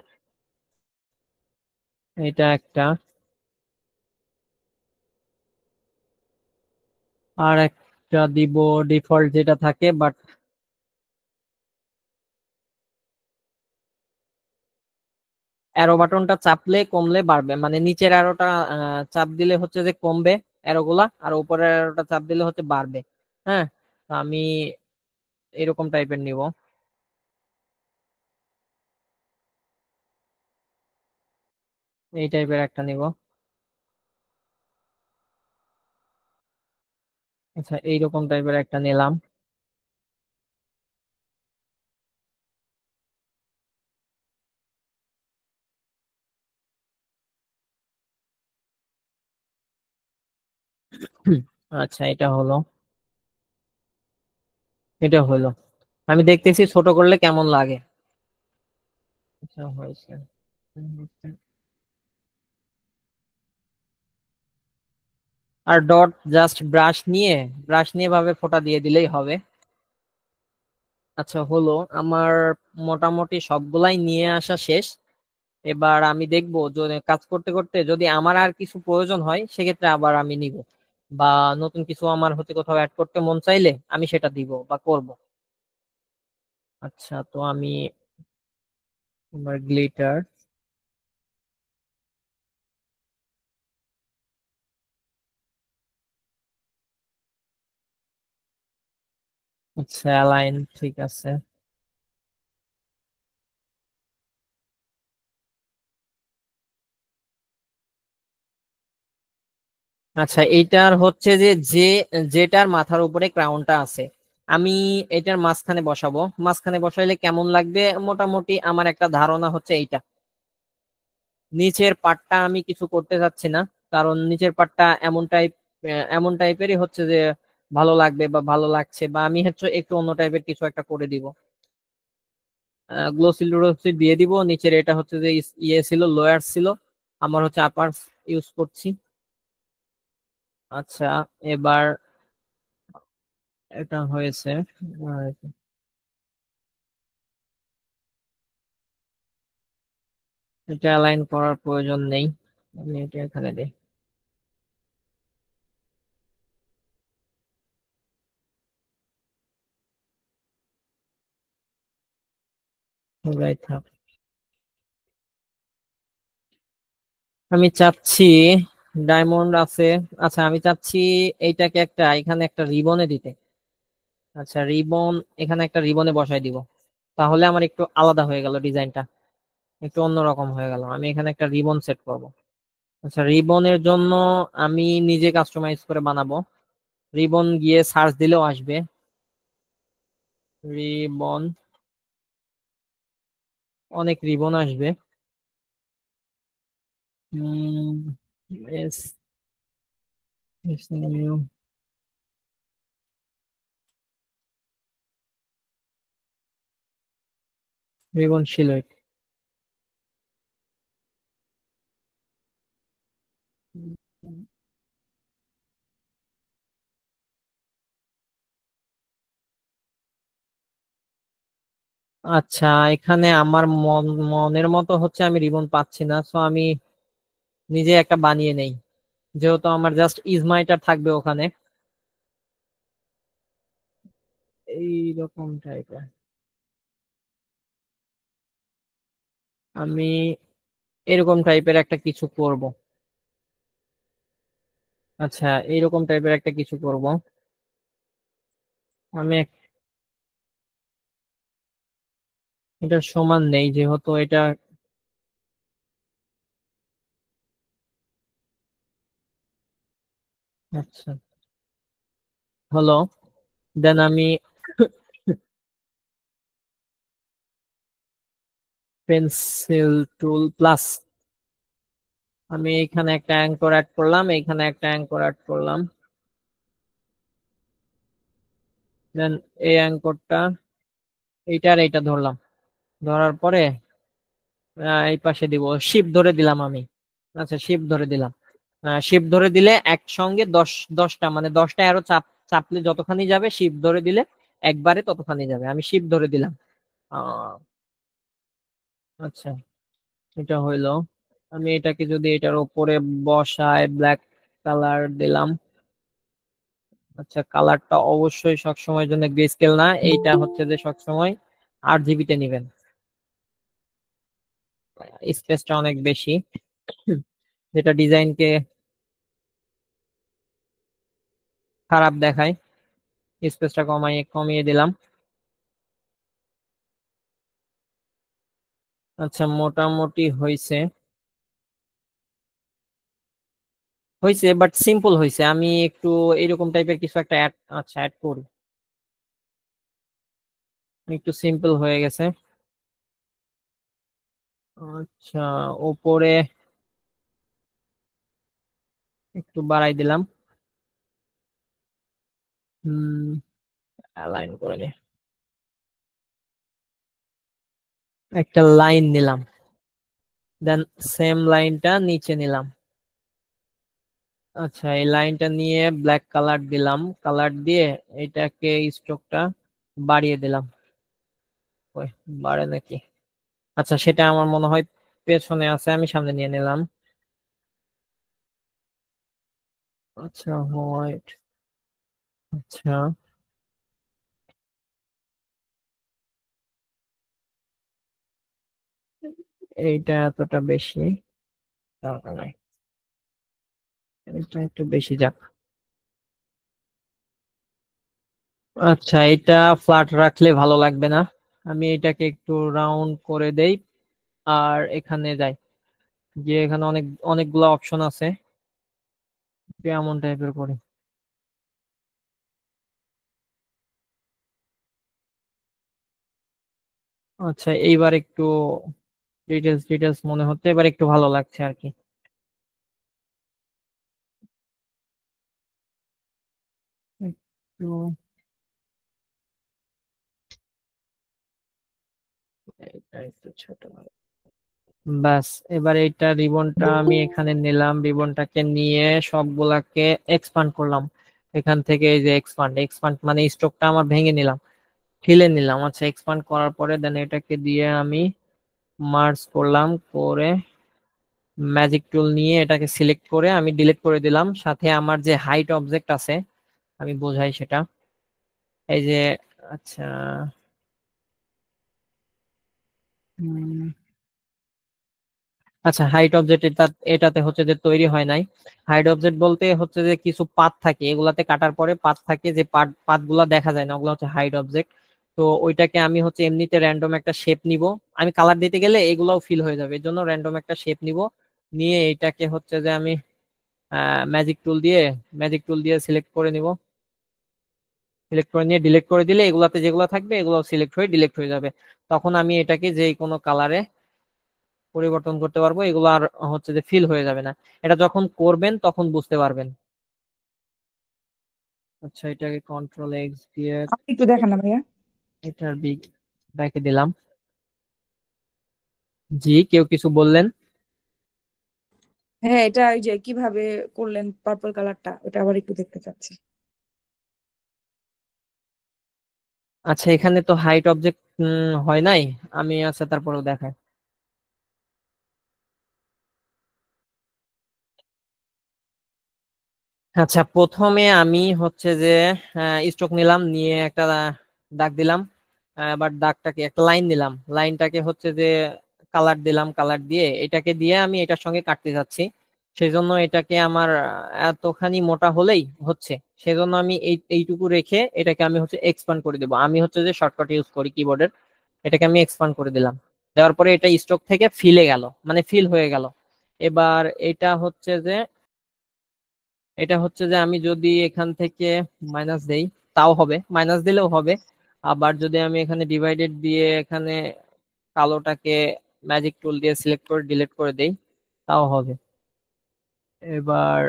এটা একটা। আর একটা দিব ডিফল্ট যেটা থাকে, বাট অ্যারো বাটনটা চাপলে কমলে বাড়বে, মানে নিচের অ্যারোটা চাপ দিলে হচ্ছে যে কমবে অ্যারো গুলা, আর উপরের অ্যারোটা চাপ দিলে হচ্ছে বাড়বে। হ্যাঁ, তো আমি এরকম টাইপের নিব, এই টাইপের একটা নিব। আচ্ছা, এইরকম টাইপের একটা নিলাম। আচ্ছা, এটা হলো, এটা হলো, আমি দেখতেছি ছোট করলে কেমন লাগে। আচ্ছা, হয়েছে। আর ডট জাস্ট ব্রাশ নিয়ে ভাবে ফোঁটা দিয়ে দিলেই হবে। আচ্ছা, হলো, আমার মোটামুটি সবগুলাই নিয়ে আসা শেষ। এবার আমি দেখবো যদি কাজ করতে করতে যদি আমার আর কিছু প্রয়োজন হয় সেক্ষেত্রে আবার আমি নিব, বা নতুন কিছু আমার হতে কোথাও অ্যাড করতে মন চাইলে আমি সেটা দিব বা করব। আচ্ছা, তো আমি আমার গ্লিটার, আচ্ছা অ্যালাইন, ঠিক আছে। আচ্ছা, এইটার হচ্ছে যে যেটার মাথার উপরে ক্রাউনটা আছে, আমি এটার মাঝখানে বসাবো, মাঝখানে বসাইলে কেমন লাগবে মোটামুটি আমার একটা ধারণা হচ্ছে এইটা। নিচের পাটটা আমি কিছু করতে চাচ্ছি না, কারণ নিচের পাটটা এমন টাইপেরই হচ্ছে যে ভালো লাগবে বা ভালো লাগছে, বা আমি হচ্ছে একটু অন্য টাইপের কিছু একটা করে দিব। গ্লোসি টোলসি দিয়ে দিব। নিচের এটা হচ্ছে যে ইয়ে ছিল, লোয়ার ছিল, আমার হচ্ছে আপার ইউজ করছি। আচ্ছা, এবার এটা হয়েছে। আর এটা অ্যালাইন করার প্রয়োজন নেই, আমি এটা এখানে দিই। এবার থাক। আমি চাচ্ছি ডায়মন্ড আছে। আচ্ছা, আমি চাচ্ছি এইটাকে একটা এখানে একটা রিবনে দিতে। আচ্ছা, রিবন এখানে একটা রিবনে বসাই দিব, তাহলে আমার একটু আলাদা হয়ে গেল, ডিজাইনটা একটু অন্যরকম হয়ে গেল। আমি এখানে একটা রিবন সেট করব। আচ্ছা, রিবনের জন্য আমি নিজে কাস্টমাইজ করে বানাবো। রিবন গিয়ে সার্চ দিলেও আসবে, রিবন, অনেক রিবন আসবে। S ribbon silhouette. আচ্ছা, এখানে আমার মনের মতো হচ্ছে আমি রিবন পাচ্ছি না, সো আমি নিজে একটা বানিয়ে নেই, যেহেতু আমার জাস্ট ইজমাইটার থাকবে ওখানে। এইরকম টাইপের আমি এরকম টাইপের একটা কিছু করব। আচ্ছা, এইরকম টাইপের একটা কিছু করব। আমি এটা সমান নেই যেহেতু এটা। আচ্ছা, হলো। দেন আমি পেন্সিল টুল প্লাস, আমি এখানে একটা অ্যাঙ্কর অ্যাড করলাম, এখানে একটা অ্যাঙ্কর অ্যাড করলাম। দেন এই অ্যাঙ্করটা, এইটা আর এইটা ধরলাম, ধরার পরে এই পাশে দিব, শিপ ধরে দিলাম আমি। আচ্ছা, শিপ ধরে দিলাম। শিপ ধরে দিলে একসঙ্গে 10টা মানে 10টা অ্যারো চাপলে যতখানি যাবে, শিপ ধরে দিলে একবারে ততখানি যাবে। আমি শিপ ধরে দিলাম। আহ, আচ্ছা, এটা হইলো। আমি এটাকে যদি এটার উপরে বসায়, ব্ল্যাক কালার দিলাম। আচ্ছা, কালারটা অবশ্যই সবসময়ের জন্য গ্রে স্কেল না, এইটা হচ্ছে যে সবসময় 8 GB তে নিবেন, স্পেসটা অনেক বেশি, যেটা ডিজাইনকে খারাপ দেখায়। স্পেসটা কমিয়ে দিলাম। আচ্ছা, মোটামুটি হয়েছে, হয়েছে বাট সিম্পল হয়েছে। আমি একটু এরকম টাইপের কিছু একটা অ্যাড, আচ্ছা অ্যাড করি। একটু সিম্পল হয়ে গেছে। আচ্ছা, উপরে একটু বাড়াই দিলাম। হুম, অ্যালাইন করে নি, একটা লাইন নিলাম। দেন সেম লাইনটা নিচে নিলাম। আচ্ছা, এই লাইনটা নিয়ে ব্ল্যাক কালার দিলাম, কালার দিয়ে এটাকে স্ট্রোকটা বাড়িয়ে দিলাম। ওই, বাড়ে নাকি? আচ্ছা, সেটা আমার মনে হয় পেছনে আছে, আমি সামনে নিয়ে নিলাম। আচ্ছা, হোয়াইট। আচ্ছা, এইটা এতটা বেশি দরকার নাই, এটা একটু বেশি যাক। আচ্ছা, এটা ফ্ল্যাট রাখলে ভালো লাগবে না, আমি এটাকে একটু রাউন্ড করে দেই। আর এখানে যাই, যে এখানে অনেকগুলো অপশন আছে, এমন টাইপের করি। আচ্ছা, এইবার একটু ডিটেলস ডিটেলস মনে হচ্ছে, এবার একটু ভালো লাগছে আর কি। একটু একটু ছোট হবে। বাস, এবার এইটা রিবনটা আমি এখানে নিলাম, রিবনটাকে নিয়ে সবগুলাকে এক্সপান্ড করলাম। এখান থেকে এই যে এক্সপান্ড, এক্সপান্ড মানে স্ট্রোকটা আমার ভেঙে নিলাম, ঠেলে নিলাম। আচ্ছা, এক্সপান্ড করার পরে দেন এটাকে দিয়ে আমি মার্জ করলাম, করে ম্যাজিক টুল নিয়ে এটাকে সিলেক্ট করে আমি ডিলিট করে দিলাম। সাথে আমার যে হাইট অবজেক্ট আছে, আমি বোঝাই সেটা, এই যে, আচ্ছা, আচ্ছা, হাইট অবজেক্ট এটাতে হচ্ছে যে তৈরি হয় নাই। হাইট অবজেক্ট বলতে হচ্ছে যে কিছু পাত থাকে, এগুলাতে কাটার পরে পাত থাকে, যে পাত গুলা দেখা যায় না, ওগুলো হচ্ছে হাইট অবজেক্ট। তো ওইটাকে আমি হচ্ছে এমনিতে র্যান্ডম একটা শেপ নিব। আমি কালার দিতে গেলে এগুলাও ফিল হয়ে যাবে, এর জন্য র্যান্ডম একটা শেপ নিব। নিয়ে এইটাকে হচ্ছে যে আমি ম্যাজিক টুল দিয়ে সিলেক্ট করে নিব। সিলেক্ট করে নিয়ে ডিলিট করে দিলে এগুলাতে যেগুলো থাকবে এগুলো সিলেক্ট হয়ে ডিলিট হয়ে যাবে। তখন আমি এটাকে যে কোনো কালারে পরিবর্তন করতে পারবো, এগুলো আর হচ্ছে যে ফিল হয়ে যাবে না। এটা যখন করবেন তখন বুঝতে পারবেন। আচ্ছা, এটাকে কন্ট্রোল এক্স দিয়ে আপনি একটু দেখান না ভাইয়া। এটার বিগ রেখে দিলাম। জি, কেউ কিছু বললেন? হ্যাঁ, এটা ওই যে কিভাবে করলেন পার্পল কালারটা, ওটা আবার একটু দেখতে চাচ্ছি। আচ্ছা, এখানে তো হাইট অবজেক্ট হয় নাই। আমি আচ্ছা তারপরেও দেখাই। আচ্ছা, প্রথমে আমি হচ্ছে যে স্ট্রোক নিলাম, নিয়ে একটা দাগ দিলাম। এবার দাগটাকে একটা লাইন দিলাম, লাইনটাকে হচ্ছে যে কালার দিলাম, কালার দিয়ে এটাকে দিয়ে আমি এটার সঙ্গে কাটতে যাচ্ছি। সেই জন্য এটাকে আমার এতখানি মোটা হলেই হচ্ছে, সেজন্য আমি এইটুকু রেখে এটাকে আমি হচ্ছে এক্সপান্ড করে দেবো। আমি হচ্ছে যে শর্টকাট ইউজ করি কিবোর্ডের। এটাকে আমি এক্সপান্ড করে দিলাম। দেওয়ার পরে এটা স্ট্রোক থেকে ফিলে গেল, মানে ফিল হয়ে গেল। এবার এটা হচ্ছে যে আমি যদি এখান থেকে মাইনাস দেই তাও হবে, মাইনাস দিলেও হবে। আবার যদি আমি এখানে ডিভাইডেড দিয়ে এখানে কালোটাকে ম্যাজিক টুল দিয়ে সিলেক্ট করে ডিলিট করে দেই তাও হবে। এবার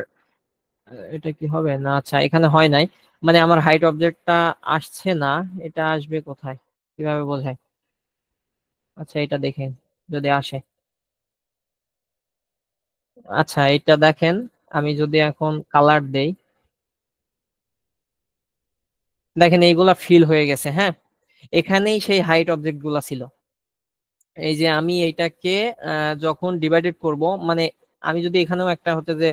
এটা কি হবে না? আচ্ছা, এখানে হয় নাই, মানে আমার হাইট অবজেক্টটা আসছে না। এটা আসবে কোথায়, কিভাবে বোঝায়? আচ্ছা, এটা দেখেন যদি আসে। আচ্ছা, এটা দেখেন, আমি যদি এখন কালার দেই, দেখেন এইগুলা ফিল হয়ে গেছে। হ্যাঁ, এখানেই সেই হাইট অবজেক্ট গুলা ছিল। এই যে আমি এইটাকে যখন ডিভাইডেড করব, মানে আমি যদি এখানেও একটা হচ্ছে যে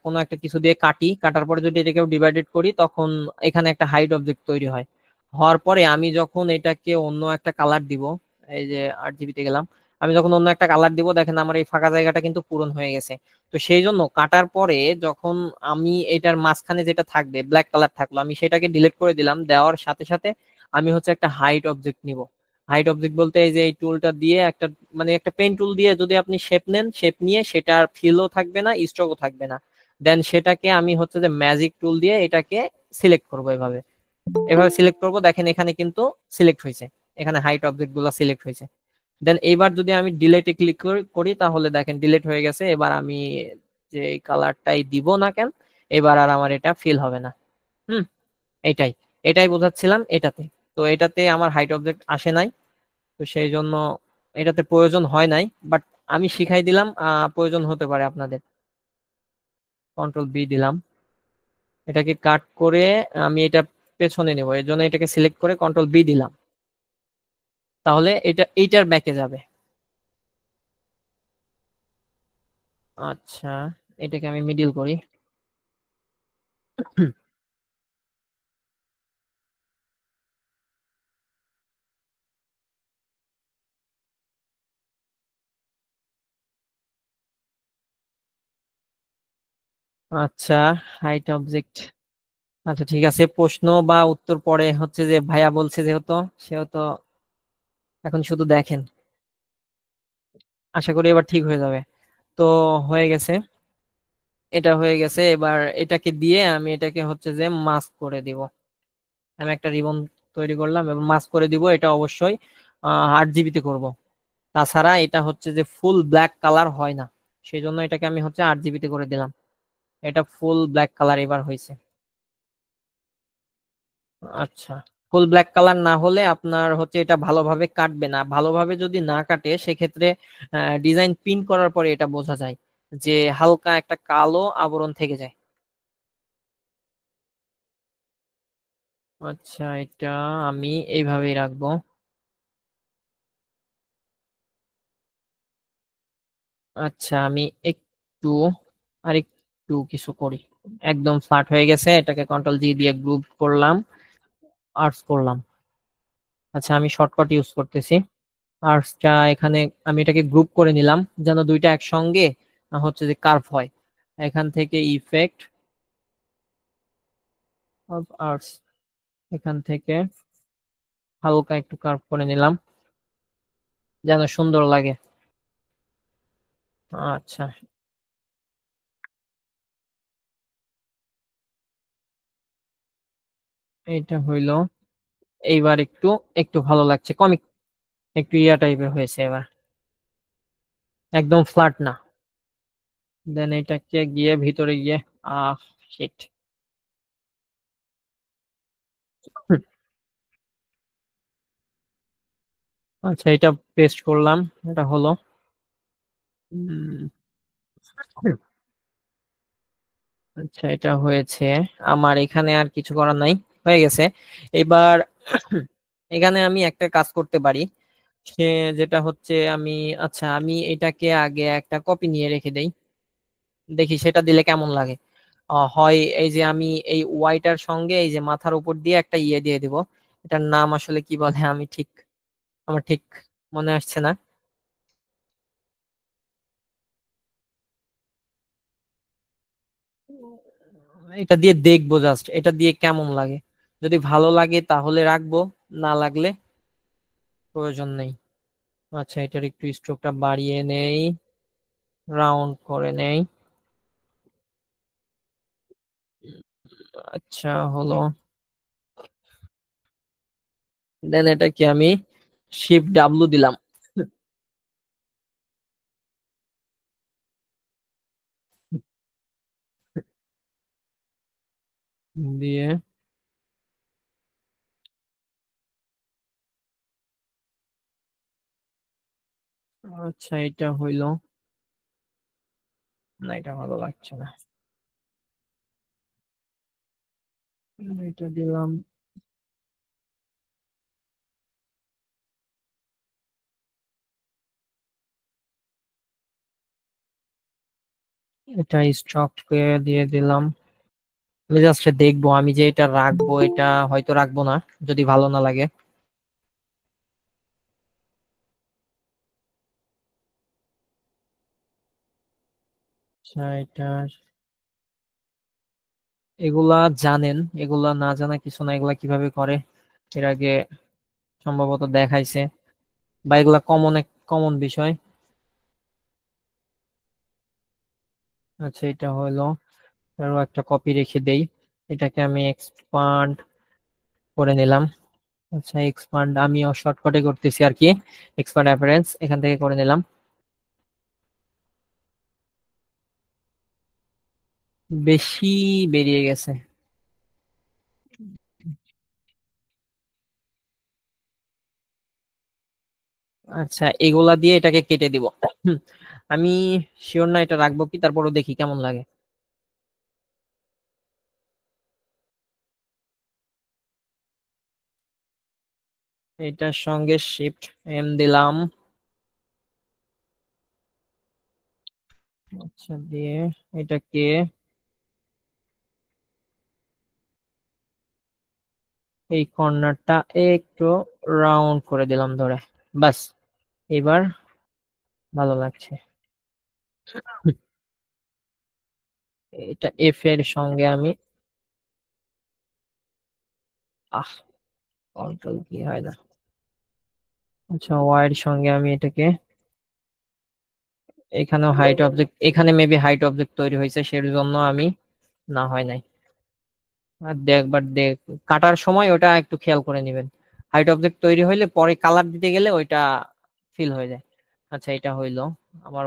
কোনো একটা কিছু দিয়ে কাটি, কাটার পরে যদি এটাকেও ডিভাইডেড করি, তখন এখানে একটা হাইট অবজেক্ট তৈরি হয়। হওয়ার পরে আমি যখন এটাকে অন্য একটা কালার দিব, এই যে আরজিবিতে গেলাম, আমি যখন অন্য একটা কালার দিব, দেখেন আমার এই ফাঁকা জায়গাটা কিন্তু পূরণ হয়ে গেছে। তো সেই জন্য কাটার পরে যখন আমি এটার মাঝখানে যেটা থাকবে ব্ল্যাক কালার থাকলো, আমি সেটাকে ডিলিট করে দিলাম। দেওয়ার সাথে সাথে আমি হচ্ছে একটা হাইট অবজেক্ট নিব। হাইট অবজেক্ট বলতে এই যে এই টুলটা দিয়ে একটা, মানে একটা পেন টুল দিয়ে যদি আপনি শেপ নেন, শেপ নিয়ে সেটার ফিলও থাকবে না, স্ট্রোকও থাকবে না। দেন সেটাকে আমি হচ্ছে যে ম্যাজিক টুল দিয়ে এটাকে সিলেক্ট করবো। এভাবে এভাবে সিলেক্ট করব, দেখেন এখানে কিন্তু সিলেক্ট হয়েছে, এখানে হাইট অবজেক্ট গুলো সিলেক্ট হয়েছে। দেন এইবার যদি আমি ডিলেটে ক্লিক করি, তাহলে দেখেন ডিলেট হয়ে গেছে। এবার আমি যে কালারটাই দিব না কেন, এবার আর আমার এটা ফিল হবে না। হুম, এটাই এটাই বোঝাচ্ছিলাম এটাতে। তো এটাতে আমার হাইট অবজেক্ট আসে নাই, তো সেই জন্য এটাতে প্রয়োজন হয় নাই। বাট আমি শিখাই দিলাম, প্রয়োজন হতে পারে আপনাদের। কন্ট্রোল বি দিলাম, এটাকে কাট করে আমি এটা পেছনে নেব, এর জন্য এটাকে সিলেক্ট করে কন্ট্রোল বি দিলাম। তাহলে এটা এইটার ব্যাকে যাবে। আচ্ছা, এটাকে আমি মিডিল করি। আচ্ছা, হাইট অবজেক্ট। আচ্ছা, ঠিক আছে, প্রশ্ন বা উত্তর পরে হচ্ছে যে ভাইয়া বলছে যেহেতু, সেহেতু এখন শুধু দেখেন। আশা করি এবার ঠিক হয়ে যাবে। তো হয়ে গেছে, এটা হয়ে গেছে। এবার এটাকে দিয়ে আমি এটাকে হচ্ছে যে মাস্ক করে দিব। আমি একটা রিবন তৈরি করলাম এবং মাস্ক করে দিব। এটা অবশ্যই 8 জিবিতে করব, তাছাড়া এটা হচ্ছে যে ফুল ব্ল্যাক কালার হয় না। সেই জন্য এটাকে আমি হচ্ছে 8 জিবিতে করে দিলাম। এটা ফুল ব্ল্যাক কালার এবার হয়েছে। আচ্ছা, ফুল ব্ল্যাক কালার না হলে আপনার হচ্ছে এটা ভালোভাবে কাটবে না। ভালোভাবে যদি না কাটে সেক্ষেত্রে ডিজাইন প্রিন্ট করার পরে এটা বোঝা যায় যে হালকা একটা কালো আবরণ থেকে যায়। আচ্ছা, এটা আমি এইভাবেই রাখবো। আচ্ছা, আমি একটু আর একটু কিছু করি। একদম ফ্ল্যাট হয়ে গেছে, এটাকে কন্ট্রোল জি দিয়ে গ্রুপ করলাম, আর্টস করলাম। আচ্ছা, আমি শর্টকাট ইউজ করতেছি। আর্টসটা এখানে আমি এটাকে গ্রুপ করে নিলাম যেন দুইটা একসঙ্গে হচ্ছে যে কার্ভ হয়। এখান থেকে ইফেক্ট অফ আর্টস, এখান থেকে হালকা একটু কার্ভ করে নিলাম যেন সুন্দর লাগে। আচ্ছা, এটা হইলো। এইবার একটু একটু ভালো লাগছে, কমিক একটু ইয়া টাইপের হয়েছে এবার, একদম ফ্ল্যাট না। দেন এটাকে গিয়ে ভিতরে গিয়ে আহ শিট। আচ্ছা, এটা পেস্ট করলাম, এটা হলো। উম, আচ্ছা, এটা হয়েছে। আমার এখানে আর কিছু করার নাই, হয়ে গেছে। এবার এখানে আমি একটা কাজ করতে পারি, সে যেটা হচ্ছে আমি, আচ্ছা আমি এটাকে আগে একটা কপি নিয়ে রেখে দেই, দেখি সেটা দিলে কেমন লাগে। হয় এই যে আমি এই ওয়াইটার সঙ্গে এই যে মাথার উপর দিয়ে একটা ইয়ে দিয়ে দিব। এটার নাম আসলে কি বলে আমি ঠিক, আমার ঠিক মনে আসছে না। এটা দিয়ে দেখবো জাস্ট, এটা দিয়ে কেমন লাগে। যদি ভালো লাগে তাহলে রাখবো, না লাগলে প্রয়োজন নেই। আচ্ছা, এটার একটু স্ট্রোকটা বাড়িয়ে নেই, রাউন্ড করে নেই। আচ্ছা, হলো। দেন এটা কি আমি শিফট ডাব্লু দিলাম, দিয়ে আচ্ছা এটা হইলো। না, এটা ভালো লাগছে না, এটা দিলাম। এটা স্টক দিয়ে দিলাম। আমি জাস্ট দেখবো, আমি যে এটা রাখবো এটা হয়তো রাখবো না যদি ভালো না লাগে। আচ্ছা, এটা এগুলা জানেন, এগুলা না জানা কিছু না, এগুলা কিভাবে করে এর আগে সম্ভবত দেখাইছে, বা এগুলা কমন, এক কমন বিষয়। আচ্ছা, এটা হলো, আরো একটা কপি রেখে দেই, এটাকে আমি এক্সপান্ড করে নিলাম। আচ্ছা, এক্সপান্ড আমিও শর্টকাটে করতেছি আর কি, এক্সপান্ড অ্যাপারেন্স এখান থেকে করে নিলাম। বেশি বেরিয়ে গেছে। আচ্ছা, এগুলা দিয়ে এটাকে কেটে দিব। আমি শিওর না এটা রাখবো কি, তারপরও দেখি কেমন লাগে। এটার সঙ্গে শিফট এম দিলাম। আচ্ছা, দিয়ে এটাকে এই কর্নারটা একটু রাউন্ড করে দিলাম ধরে, বাস। এবার ভালো লাগছে। এটা এফ এর সঙ্গে আমি আহ কন্ট্রোল কি হয় না। আচ্ছা, ওয়াই এর সঙ্গে আমি এটাকে, এখানেও হাইট অবজেক্ট, এখানে মেবি হাইট অবজেক্ট তৈরি হয়েছে সের জন্য আমি, না হয় নাই। আর দেখবার দেখ, কাটার সময় ওটা একটু খেয়াল করে নেবেন, হাইট অবজেক্ট তৈরি হইলে পরে কালার দিতে গেলে ওইটা ফিল হয়ে যায়। আচ্ছা, এটা হইলো আমার।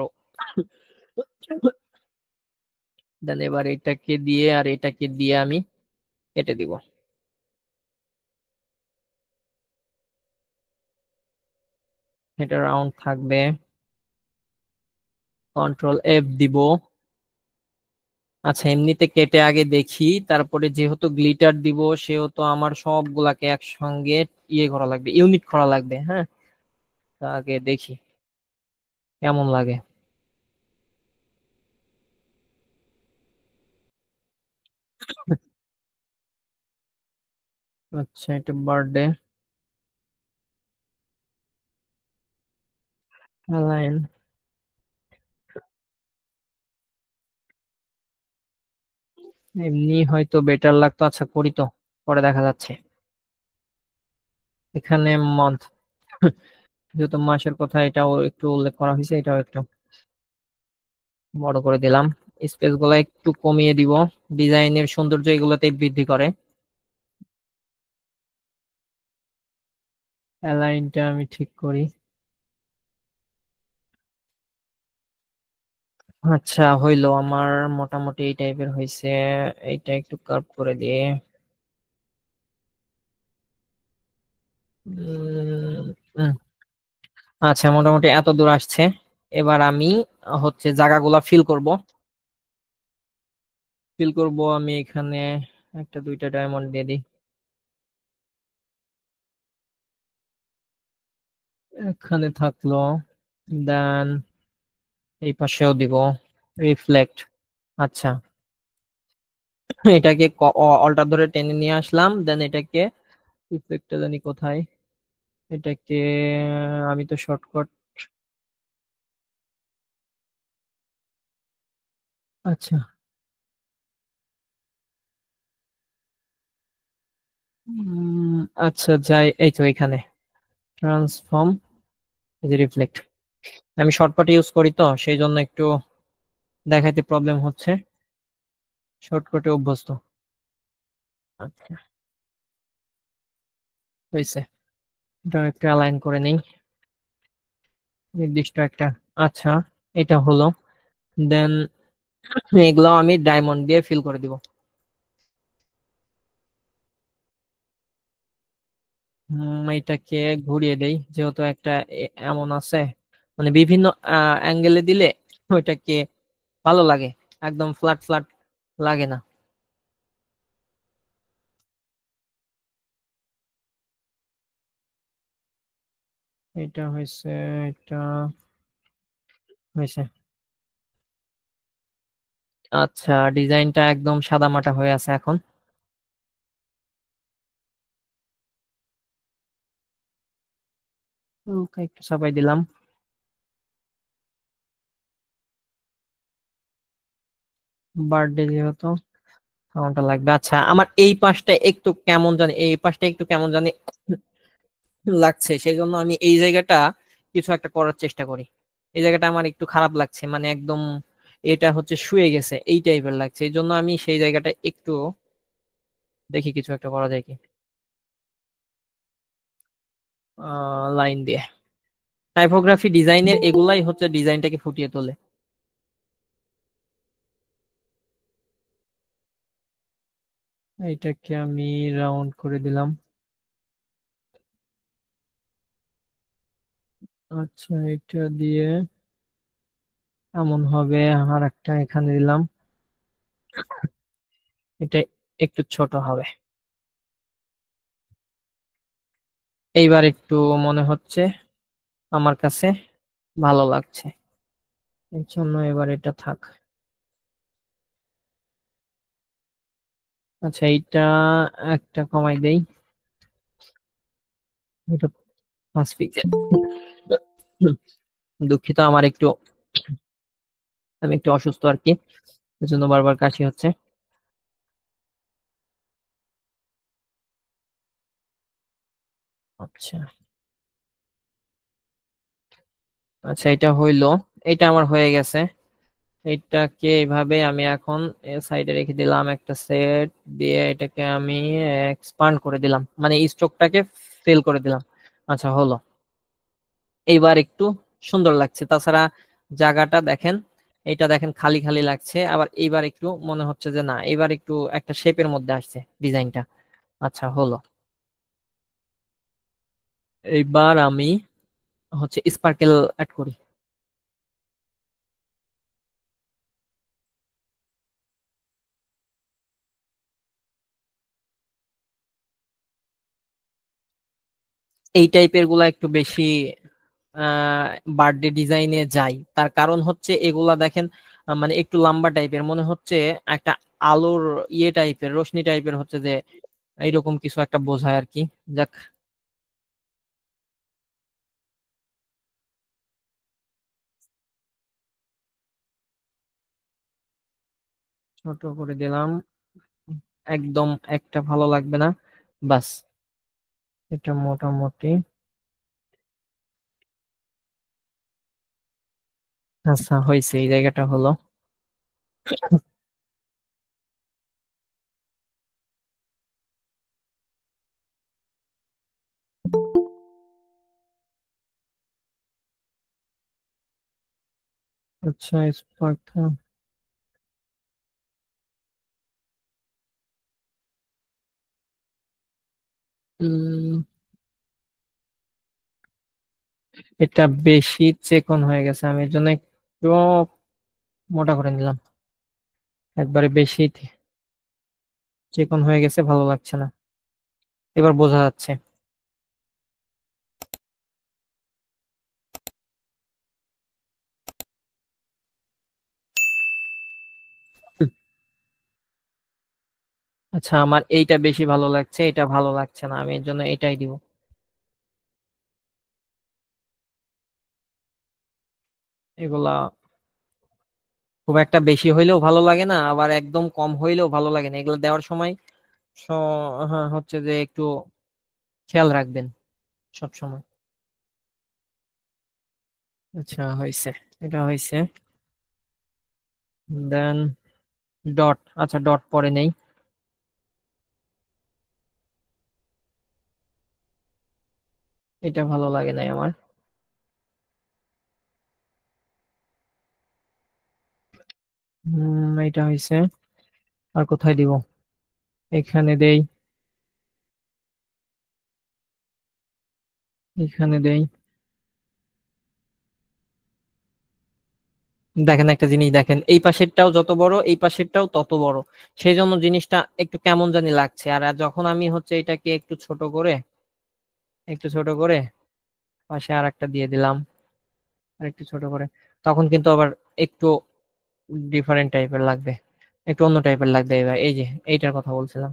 দেন এবার এটাকে দিয়ে আর এটাকে দিয়ে আমি কেটে দিব। এটা রাউন্ড থাকবে, কন্ট্রোল এফ দিব। আচ্ছা, এমনিতে কেটে আগে দেখি, তারপরে যেহেতু গ্লিটার দিব সেহেতু আমার সবগুলাকে একসঙ্গে ইয়ে করা লাগবে, ইউনিট করা লাগবে। হ্যাঁ, তা আগে দেখি কেমন লাগে। আচ্ছা, এটা বার্থডে লাইন, এমনি হয়তো বেটার লাগতো। আচ্ছা করি তো, পরে দেখা যাচ্ছে। এখানে মান্থ, যেহেতু মাসের কথা এটাও একটু উল্লেখ করা হয়েছে, এটাও একটু বড় করে দিলাম। স্পেস গুলা একটু কমিয়ে দিব, ডিজাইনের সৌন্দর্য এগুলোতে বৃদ্ধি করে। অ্যালাইনটা আমি ঠিক করি। আচ্ছা হইলো আমার, মোটামুটি এই টাইপের হয়েছে। এইটা একটু কার্ভ করে দিয়ে উম, উম, আচ্ছা মোটামুটি এত দূর আসছে। এবার আমি হচ্ছে জায়গাগুলা ফিল করব আমি এখানে একটা দুইটা ডায়মন্ড দিয়ে দিই। এখানে থাকলো, দেন এই পাশেও দিব রিফ্লেক্ট। আচ্ছা, এটাকে অল্টার ধরে টেনে নিয়ে আসলাম, দেন এটাকে রিফ্লেক্টটা জানি কোথায়, এটাকে আমি তো শর্টকাট। আচ্ছা, আচ্ছা যাই, এই তো এখানে ট্রান্সফর্ম, এই যে রিফ্লেক্ট। আমি শর্টকাট ইউজ করি তো সেই জন্য একটু দেখাইতে প্রবলেম হচ্ছে, শর্টকাটে অভ্যস্ত। আচ্ছা হয়েছে, এটা একটু অ্যালাইন করে নেই নির্দিষ্ট একটা। আচ্ছা, এটা হলো, দেন এগুলো আমি ডায়মন্ড দিয়ে ফিল করে দিব। এটাকে ঘুরিয়ে দেই, যেহেতু একটা এমন আছে, মানে বিভিন্ন অ্যাঙ্গেলে দিলে ওইটাকে ভালো লাগে, একদম ফ্ল্যাট ফ্ল্যাট লাগে না। এটা হয়েছে, এটা হয়েছে। আচ্ছা, ডিজাইনটা একদম সাদামাটা হয়ে আছে এখন। হালকা একটু চাপাই দিলাম, বার্থডে যেহেতু সাউন্ডটা লাগবে। আচ্ছা, আমার এই পাশটা একটু কেমন জানি, এই পাশটা একটু কেমন জানি লাগছে, সেই জন্য আমি এই জায়গাটা কিছু একটা করার চেষ্টা করি। এই জায়গাটা আমার একটু খারাপ লাগছে, মানে একদম এটা হচ্ছে শুয়ে গেছে এই টাইপের লাগছে, এই জন্য আমি সেই জায়গাটা একটু দেখি কিছু একটা করা যায় কি লাইন দিয়ে। টাইপোগ্রাফি ডিজাইনের এগুলাই হচ্ছে ডিজাইনটাকে ফুটিয়ে তোলে। এইটাকে আমি রাউন্ড করে দিলাম। আচ্ছা, এটা দিয়ে এমন হবে, আর একটা এখানে দিলাম, এটা একটু ছোট হবে। এইবার একটু মনে হচ্ছে আমার কাছে ভালো লাগছে, এই জন্য এবার এটা থাক। আচ্ছা, এইটা একটা কমাই দেই, এটা 5 পিক্সেল। দুঃখিত, আমার একটু, আমি একটু অসুস্থ আর কি, এজন্য বারবার কাশি হচ্ছে। আচ্ছা, আচ্ছা এটা হইলো, এটা আমার হয়ে গেছে। এটাকে এইভাবে আমি এখন সাইডে রেখে দিলাম, একটা সেট দিয়ে এটাকে আমি এক্সপান্ড করে দিলাম, মানে স্ট্রোকটাকে ফিল করে দিলাম। আচ্ছা হলো, এইবার একটু সুন্দর লাগছে। তাছাড়া জায়গাটা দেখেন, এটা দেখেন খালি খালি লাগছে, আবার এইবার একটু মনে হচ্ছে যে না, এবার একটু একটা শেপের মধ্যে আসছে ডিজাইনটা। আচ্ছা হলো, এইবার আমি হচ্ছে স্পার্কেল অ্যাড করি। এই টাইপের গুলা একটু বেশি বার্থডে ডিজাইনে যাই, তার কারণ হচ্ছে এগুলা দেখেন মানে একটু লম্বা টাইপের মনে হচ্ছে, একটা আলোর ইয়ে টাইপের রোশনি টাইপের হচ্ছে যে এইরকম কিছু একটা বোঝায় আর কি। যাক, ছোট করে দিলাম, একদম একটা ভালো লাগবে না, বাস এটা মোটামুটি। আচ্ছা হয়েছে, এই জায়গাটা হলো। আচ্ছা স্পার্ক, এটা বেশি চেকন হয়ে গেছে, আমি এর জন্য একটু মোটা করে নিলাম, একবারে বেশি চিকন হয়ে গেছে, ভালো লাগছে না, এবার বোঝা যাচ্ছে। আচ্ছা আমার এইটা বেশি ভালো লাগছে, এটা ভালো লাগছে না, আমি এর জন্য এটাই দিব। এগুলা খুব একটা বেশি হইলেও ভালো লাগে না, আবার একদম কম হইলেও ভালো লাগে না, এগুলো দেওয়ার সময় হ্যাঁ হচ্ছে যে একটু খেয়াল রাখবেন সব সময়। আচ্ছা হয়েছে, এটা হয়েছে। দেন ডট, আচ্ছা ডট পরে নেই, এটা ভালো লাগে নাই আমার। এটা হয়েছে, আর কোথায় দিব, এখানে দেই, এখানে দেই। দেখেন একটা জিনিস দেখেন, এই পাশেরটাও যত বড় এই পাশেরটাও তত বড়, সেই জন্য জিনিসটা একটু কেমন জানি লাগছে। আর আর যখন আমি হচ্ছে এটাকে একটু ছোট করে, একটু ছোট করে পাশে আর একটা দিয়ে দিলাম, আর একটু ছোট করে, তখন কিন্তু আবার একটু ডিফারেন্ট টাইপের লাগবে, একটু অন্য টাইপের লাগবে। এবার এই যে এইটার কথা বলছিলাম।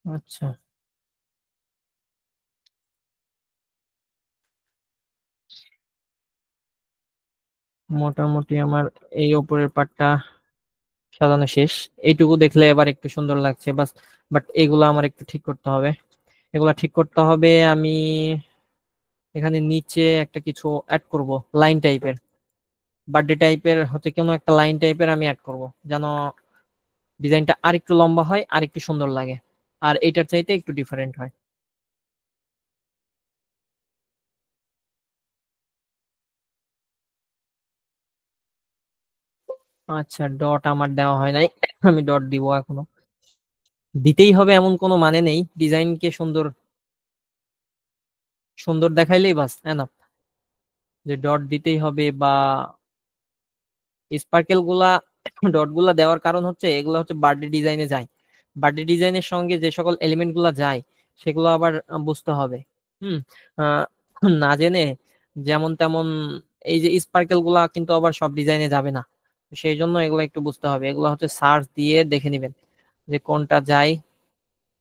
আচ্ছা মোটামুটি আমার এই উপরের পাটটা সাজানো শেষ, এইটুকু দেখলে এবার একটু সুন্দর লাগছে বাস। বাট এগুলো আমার একটু ঠিক করতে হবে, এগুলা ঠিক করতে হবে। আমি এখানে নিচে একটা কিছু অ্যাড করব, লাইন টাইপের, বার্থডে টাইপের হচ্ছে কোনো একটা লাইন টাইপের আমি অ্যাড করব, যেন ডিজাইনটা আর একটু লম্বা হয় আর একটু সুন্দর লাগে, আর এটার চাইতে একটু ডিফারেন্ট হয়। আচ্ছা ডট আমার দেওয়া হয় নাই, আমি ডট দিব এখনো, দিতেই হবে এমন কোনো মানে নেই, ডিজাইনকে সুন্দর সুন্দর দেখাইলেই বাস এনাফ, যে ডট দিতেই হবে বা স্পার্কেল গুলা ডট গুলা দেওয়ার কারণ হচ্ছে এগুলো হচ্ছে বার্থডে ডিজাইনে যায়, বার্থডে ডিজাইনের সঙ্গে যে সকল এলিমেন্ট গুলা যায় সেগুলো আবার বুঝতে হবে। হুম আহ, না জেনে যেমন তেমন এই যে স্পার্কেল গুলা কিন্তু আবার সব ডিজাইনে যাবে না, সেই জন্য এগুলো একটু বুঝতে হবে, এগুলো হচ্ছে সার্চ দিয়ে দেখে নিবেন যে কোনটা যায়,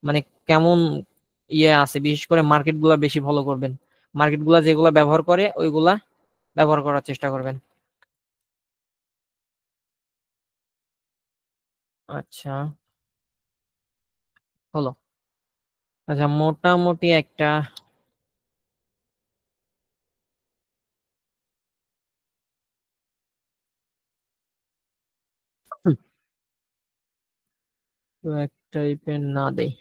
মানে কেমন ইয়ে আছে, বিশেষ করে মার্কেট গুলা বেশি ফলো করবেন, মার্কেট গুলা যেগুলা ব্যবহার করে ওইগুলা ব্যবহার করার চেষ্টা করবেন। আচ্ছা হলো, আচ্ছা মোটামুটি একটা এক টাইপের না দেই,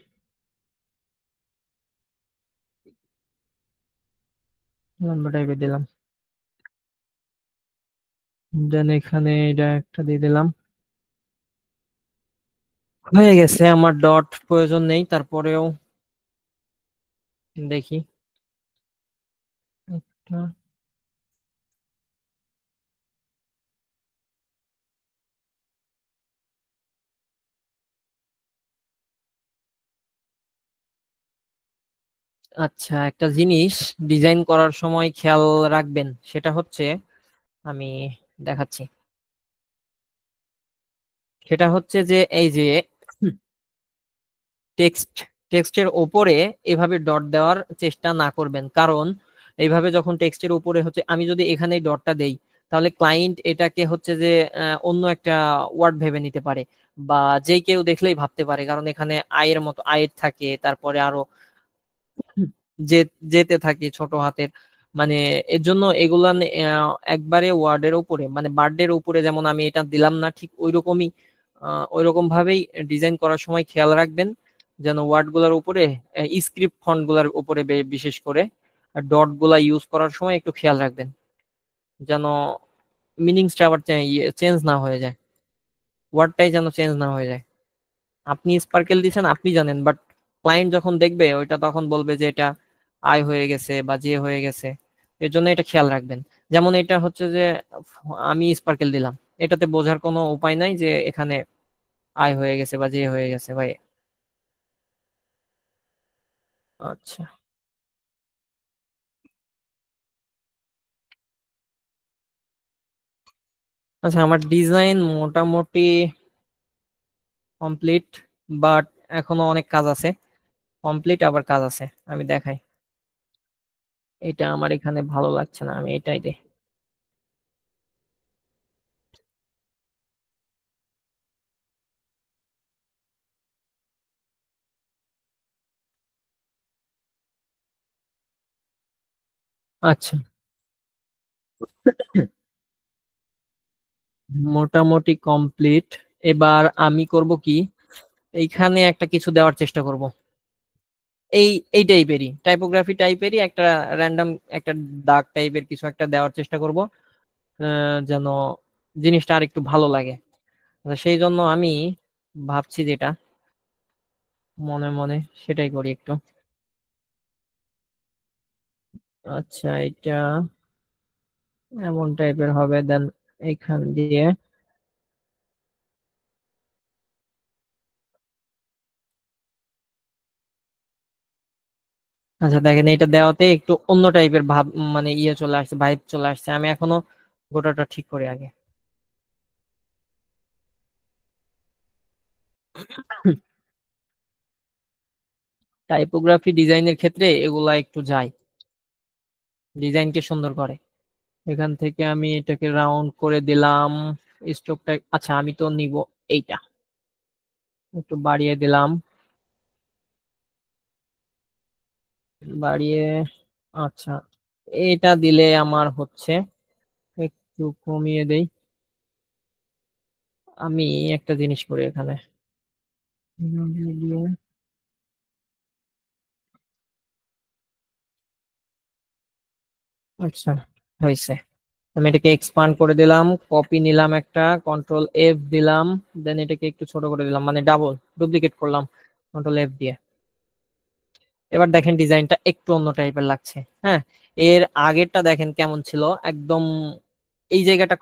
লম্বা টাইপের দিলাম, দেন এখানে এটা একটা দিয়ে দিলাম, হয়ে গেছে। আমার ডট প্রয়োজন নেই তারপরেও দেখি একটা। আচ্ছা, একটা জিনিস ডিজাইন করার সময় খেয়াল রাখবেন, সেটা হচ্ছে আমি দেখাচ্ছি। সেটা হচ্ছে যে এই যে টেক্সট টেক্সটের ওপরে এভাবে ডট দেওয়ার চেষ্টা না করবেন, কারণ এইভাবে যখন টেক্সটের উপরে হচ্ছে আমি যদি এখানে ডটটা দেই, তাহলে ক্লায়েন্ট এটাকে হচ্ছে যে অন্য একটা ওয়ার্ড ভেবে নিতে পারে, বা যে কেউ দেখলেই ভাবতে পারে, কারণ এখানে আয়ের মতো আয়ের থাকে, তারপরে আরো যে যেতে থাকে ছোট হাতের, মানে এর জন্য এগুলা একবারে ওয়ার্ডের উপরে মানে বার্ডের উপরে যেমন আমি এটা দিলাম না, ঠিক ওইরকম ভাবেই ডিজাইন করার সময় খেয়াল রাখবেন যেন ওয়ার্ড গুলার উপরে স্ক্রিপ্ট ফন্ট গুলার উপরে বিশেষ করে ডট গুলা ইউজ করার সময় একটু খেয়াল রাখবেন যেন মিনিংসটা আবার চেঞ্জ না হয়ে যায়, ওয়ার্ডটাই যেন চেঞ্জ না হয়ে যায়। আপনি স্পার্কেল দিচ্ছেন আপনি জানেন, বাট ক্লায়েন্ট যখন দেখবে ওইটা তখন বলবে যে এটা আয় হয়ে গেছে বা যে হয়ে গেছে। এর জন্য এটা খেয়াল রাখবেন। যেমন এটা হচ্ছে যে আমি স্পার্কেল দিলাম, এটাতে বোঝার কোনো উপায় নাই যে এখানে আয় হয়ে গেছে বা যে হয়ে গেছে ভাই। আচ্ছা, আচ্ছা, আমার ডিজাইন মোটামুটি কমপ্লিট, বাট এখনো অনেক কাজ আছে। কমপ্লিট আবার কাজ আছে, আমি দেখাই। এটা আমার এখানে ভালো লাগছে না, আমি এটাই দিই। আচ্ছা, মোটামুটি কমপ্লিট। এবার আমি করব কি, এইখানে একটা কিছু দেওয়ার চেষ্টা করব। এই এই টাইপেরই টাইপোগ্রাফি টাইপেরই একটা র্যান্ডম একটা দাগ টাইপের কিছু একটা দেওয়ার চেষ্টা করব, যেন জিনিসটা আর একটু ভালো লাগে। সেই জন্য আমি ভাবছি যেটা মনে মনে সেটাই করি একটু। আচ্ছা, এটা এমন টাইপের হবে, দেন এখান দিয়ে। আচ্ছা, দেখেন এটা দেওয়াতে একটু অন্য টাইপের ভাব, মানে ইয়ে চলে আসছে, ভাইব চলে আসছে। আমি এখনো গোটাটা ঠিক করি আগে। টাইপোগ্রাফি ডিজাইনের ক্ষেত্রে এগুলা একটু যায়, ডিজাইনকে সুন্দর করে। এখান থেকে আমি এটাকে রাউন্ড করে দিলাম। স্ট্রোকটা আচ্ছা আমি তো নিব এইটা, একটু বাড়িয়ে দিলাম। বাড়িয়ে, আচ্ছা, এটা দিলে আমার হচ্ছে, একটু কমিয়ে দেই। আমি একটা জিনিস করি এখানে, আচ্ছা, হয়েছে। আমি এটাকে এক্সপান্ড করে দিলাম, কপি নিলাম, একটা কন্ট্রোল এফ দিলাম, দেন এটাকে একটু ছোট করে দিলাম, মানে ডাবল ডুপ্লিকেট করলাম কন্ট্রোল এফ দিয়ে। এবার দেখেন ডিজাইনটা একটু অন্য টাইপের লাগছে। হ্যাঁ, এর আগেরটা দেখেন কেমন ছিল একদম। এই জায়গাটা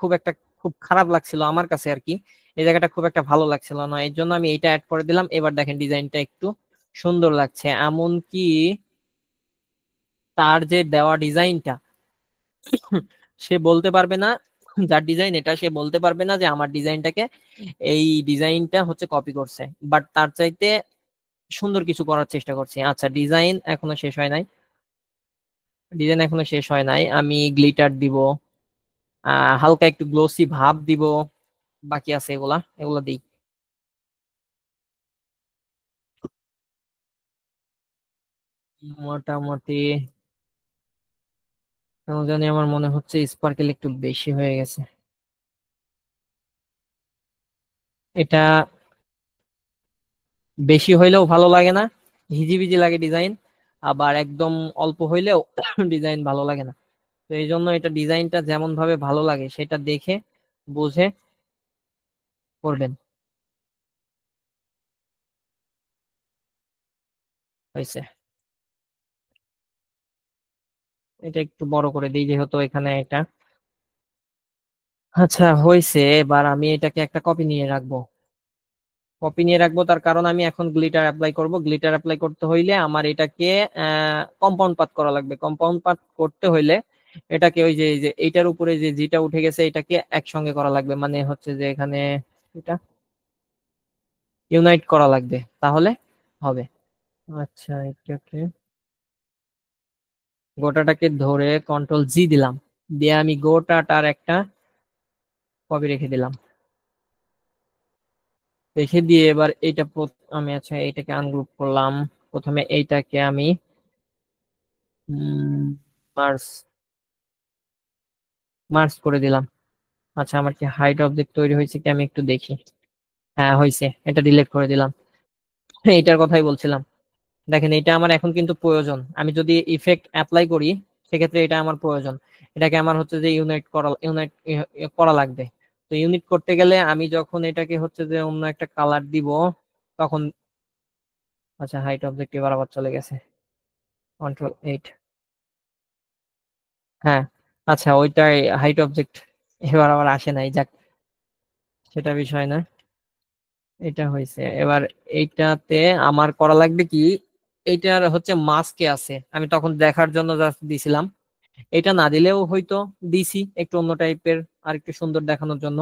খুব খারাপ লাগছিল আমার কাছে আর কি। এই জায়গাটা খুব একটা ভালো লাগছিল না, এর জন্য আমি এটা অ্যাড করে দিলাম। এবার দেখেন ডিজাইনটা একটু সুন্দর লাগছে, এমনকি তার যে দেওয়া ডিজাইনটা, সে বলতে পারবে না, যার ডিজাইন এটা সে বলতে পারবে না যে আমার ডিজাইনটাকে এই ডিজাইনটা হচ্ছে কপি করছে, বাট তার চাইতে সুন্দর কিছু করার চেষ্টা করছি। আচ্ছা, ডিজাইন এখনো শেষ হয় নাই, আমি গ্লিটার দিব, হালকা একটু গ্লোসি ভাব দিব, বাকি আছে এগুলা, এগুলা দিই। মোটামুটি কেন জানি আমার মনে হচ্ছে স্পার্কেল একটু বেশি হয়ে গেছে। এটা বেশি হইলেও ভালো লাগে না, হিজিবিজি লাগে ডিজাইন। আবার একদম অল্প হইলেও ডিজাইন ভালো লাগে না। তো এই জন্য এটা ডিজাইনটা যেমন ভাবে ভালো লাগে সেটা দেখে বুঝে করবেন। হয়েছে। এটা একটু বড় করে দিই যেহেতু এখানে এটা। আচ্ছা হয়েছে, এবার আমি এটাকে একটা কপি নিয়ে রাখবো। কপি নিয়ে রাখবো তার কারণ আমি এখন গ্লিটার অ্যাপ্লাই করব। গ্লিটার অ্যাপ্লাই করতে হইলে আমার এটাকে কম্পাউন্ড পাত করা লাগবে। কম্পাউন্ড পাত করতে হইলে এটাকে ওই যে এই যে এইটার উপরে যে যেটা উঠে গেছে এটাকে একসঙ্গে করা লাগবে, মানে হচ্ছে যে এখানে এটা ইউনাইট করা লাগবে, তাহলে হবে। আচ্ছা এটাকে গোটাটাকে ধরে কন্ট্রোল জি দিলাম, দিয়ে আমি গোটাটার একটা কপি রেখে দিলাম। রেখে দিয়ে এবার এইটা আমি আচ্ছা এইটাকে আনগ্রুপ করলাম। প্রথমে এইটাকে আমি মার্জ মার্জ করে দিলাম। আচ্ছা আমার কি হাইট অবজেক্ট তৈরি হয়েছে কি আমি একটু দেখি। হ্যাঁ হয়েছে, এটা ডিলিট করে দিলাম। এইটার কথাই বলছিলাম। দেখেন এটা আমার এখন কিন্তু প্রয়োজন, আমি যদি ইফেক্ট অ্যাপ্লাই করি সেক্ষেত্রে এটা আমার প্রয়োজন। এটাকে আমার হচ্ছে যে ইউনাইট করা লাগবে। তো ইউনিট করতে গেলে আমি যখন এটাকে হচ্ছে যে অন্য একটা কালার দিব তখন আচ্ছা হাইট অবজেক্ট এবার আবার চলে গেছে, কন্ট্রোল 8। হ্যাঁ আচ্ছা ওইটাই হাইট অবজেক্ট এবার আবার আসে নাই, যাক সেটা বিষয় না। এটা হয়েছে, এবার এইটাতে আমার করা লাগবে কি, এইটার হচ্ছে মাস্কে আছে, আমি তখন দেখার জন্য জাস্ট দিছিলাম। এটা না দিলেও হয়তো দিছি একটু অন্য টাইপের আর একটু সুন্দর দেখানোর জন্য।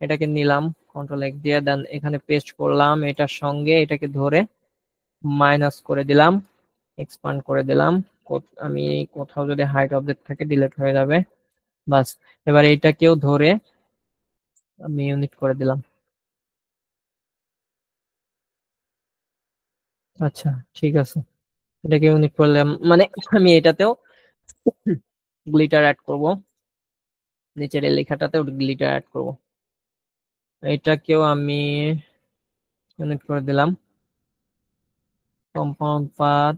এটাকে নিলাম, কন্ট্রোল 1 দিয়ে দেন এখানে পেস্ট করলাম, এটার সঙ্গে এটাকে ধরে মাইনাস করে দিলাম, এক্সপান্ড করে দিলাম। আমি কোথাও যদি হাইট অবজেক্ট থাকে ডিলিট হয়ে যাবে। বাস, এবার এইটাকেও ধরে আমি ইউনিট করে দিলাম। আচ্ছা ঠিক আছে, এটাকে ইউনিট করলাম মানে আমি এটাতেও গ্লিটার অ্যাড করব, নিচের এই লেখাটাতেও গ্লিটার অ্যাড করব। এটাকেও আমি ইউনিট করে দিলাম। কম্পাউন্ড পাথ,